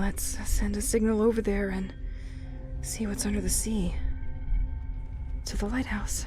Let's send a signal over there and see what's under the sea. To the lighthouse.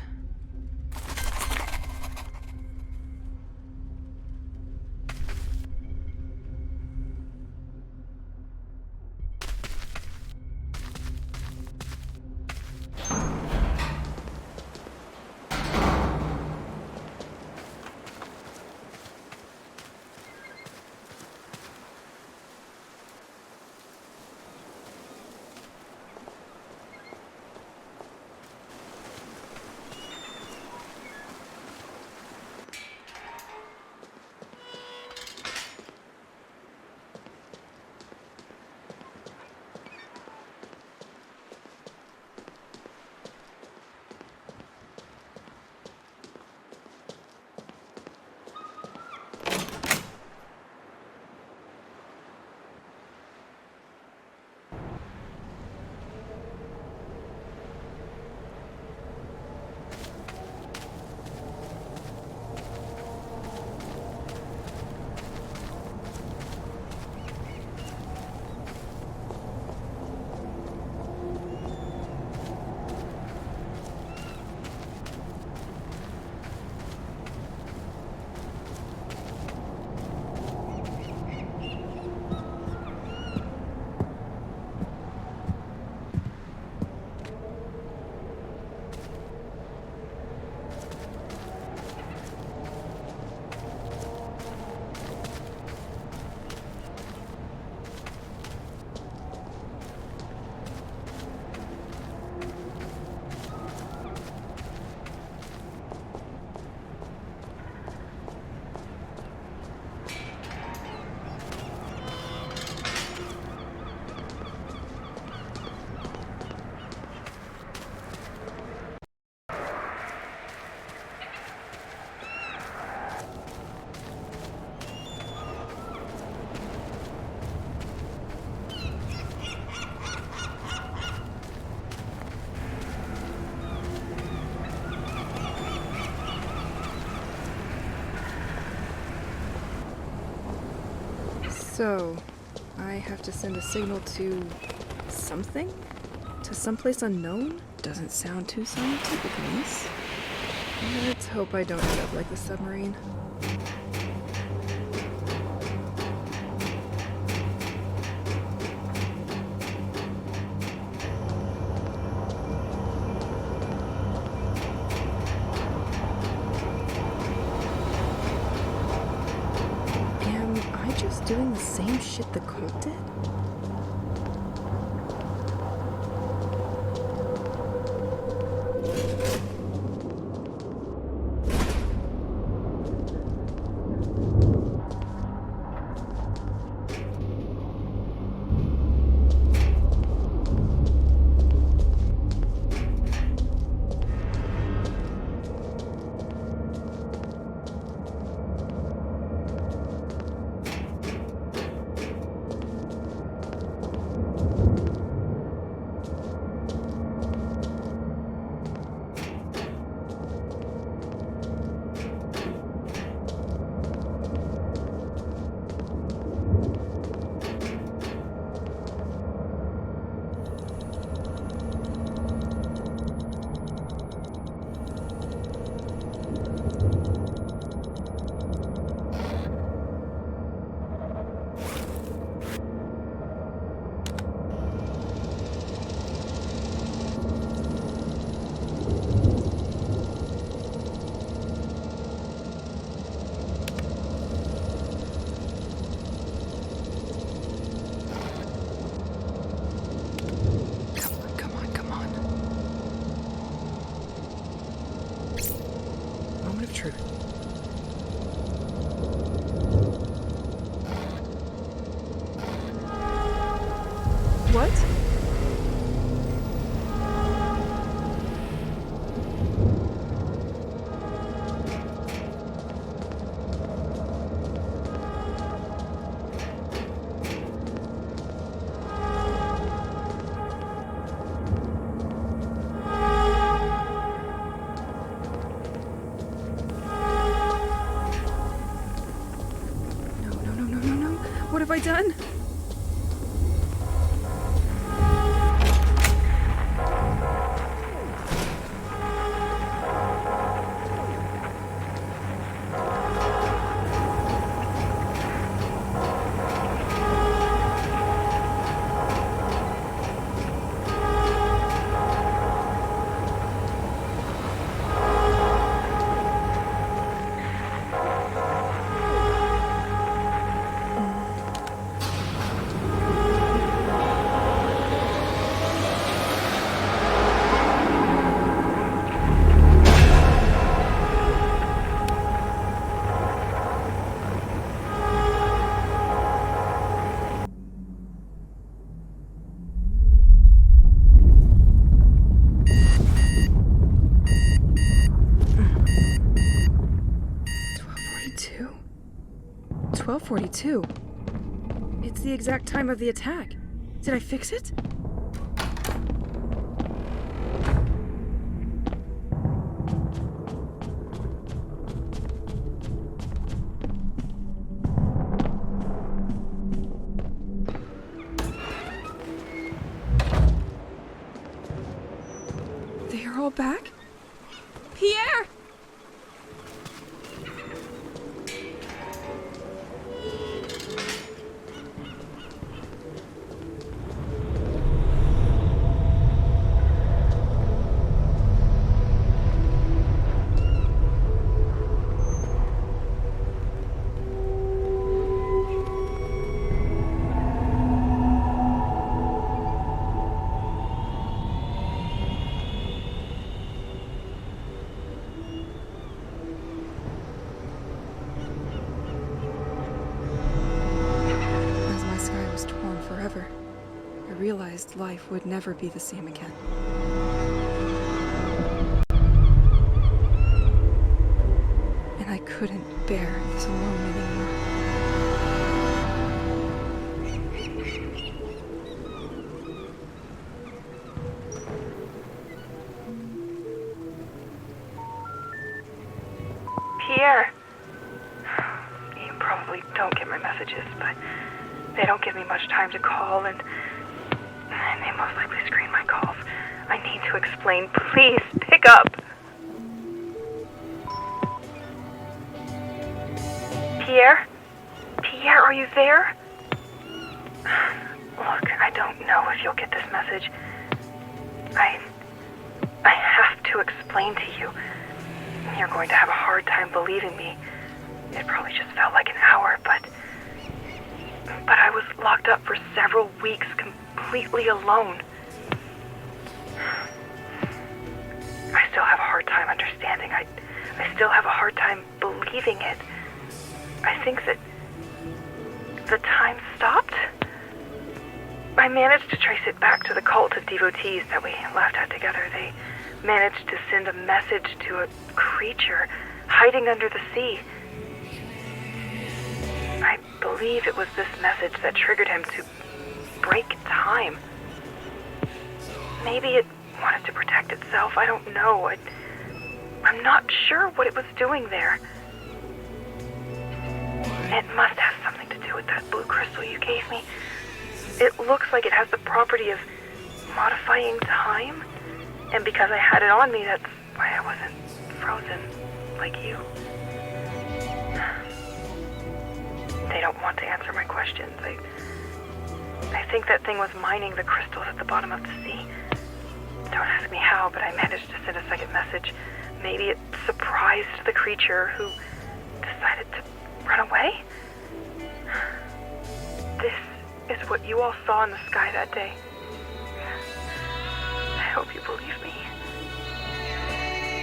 So, I have to send a signal to something? To someplace unknown? Doesn't sound too scientific, niece. Let's hope I don't end up like the submarine. Doing the same shit the cult did? What? No. What have I done? 4:42. It's the exact time of the attack. Did I fix it? They are all back? Pierre! I realized life would never be the same again. And I couldn't bear this alone anymore. Pierre! You probably don't get my messages, but they don't give me much time to call, and they most likely screen my calls. I need to explain. Please, pick up. Pierre? Pierre, are you there? Look, I don't know if you'll get this message. I have to explain to you. You're going to have a hard time believing me. It probably just felt like an hour, but I was locked up for several weeks completely alone. I still have a hard time understanding. I still have a hard time believing it. I think that the time stopped. I managed to trace it back to the cult of devotees that we laughed at together. They managed to send a message to a creature hiding under the sea. I believe it was this message that triggered him to break time. Maybe it wanted to protect itself. I don't know. I'm not sure what it was doing there. It must have something to do with that blue crystal you gave me. It looks like it has the property of modifying time. And because I had it on me, that's why I wasn't frozen like you. They don't want to answer my questions. I think that thing was mining the crystals at the bottom of the sea. Don't ask me how, but I managed to send a second message. Maybe it surprised the creature who decided to run away? This is what you all saw in the sky that day. I hope you believe me.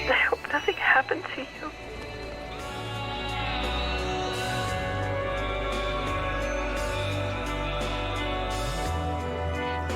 I hope nothing happened to you.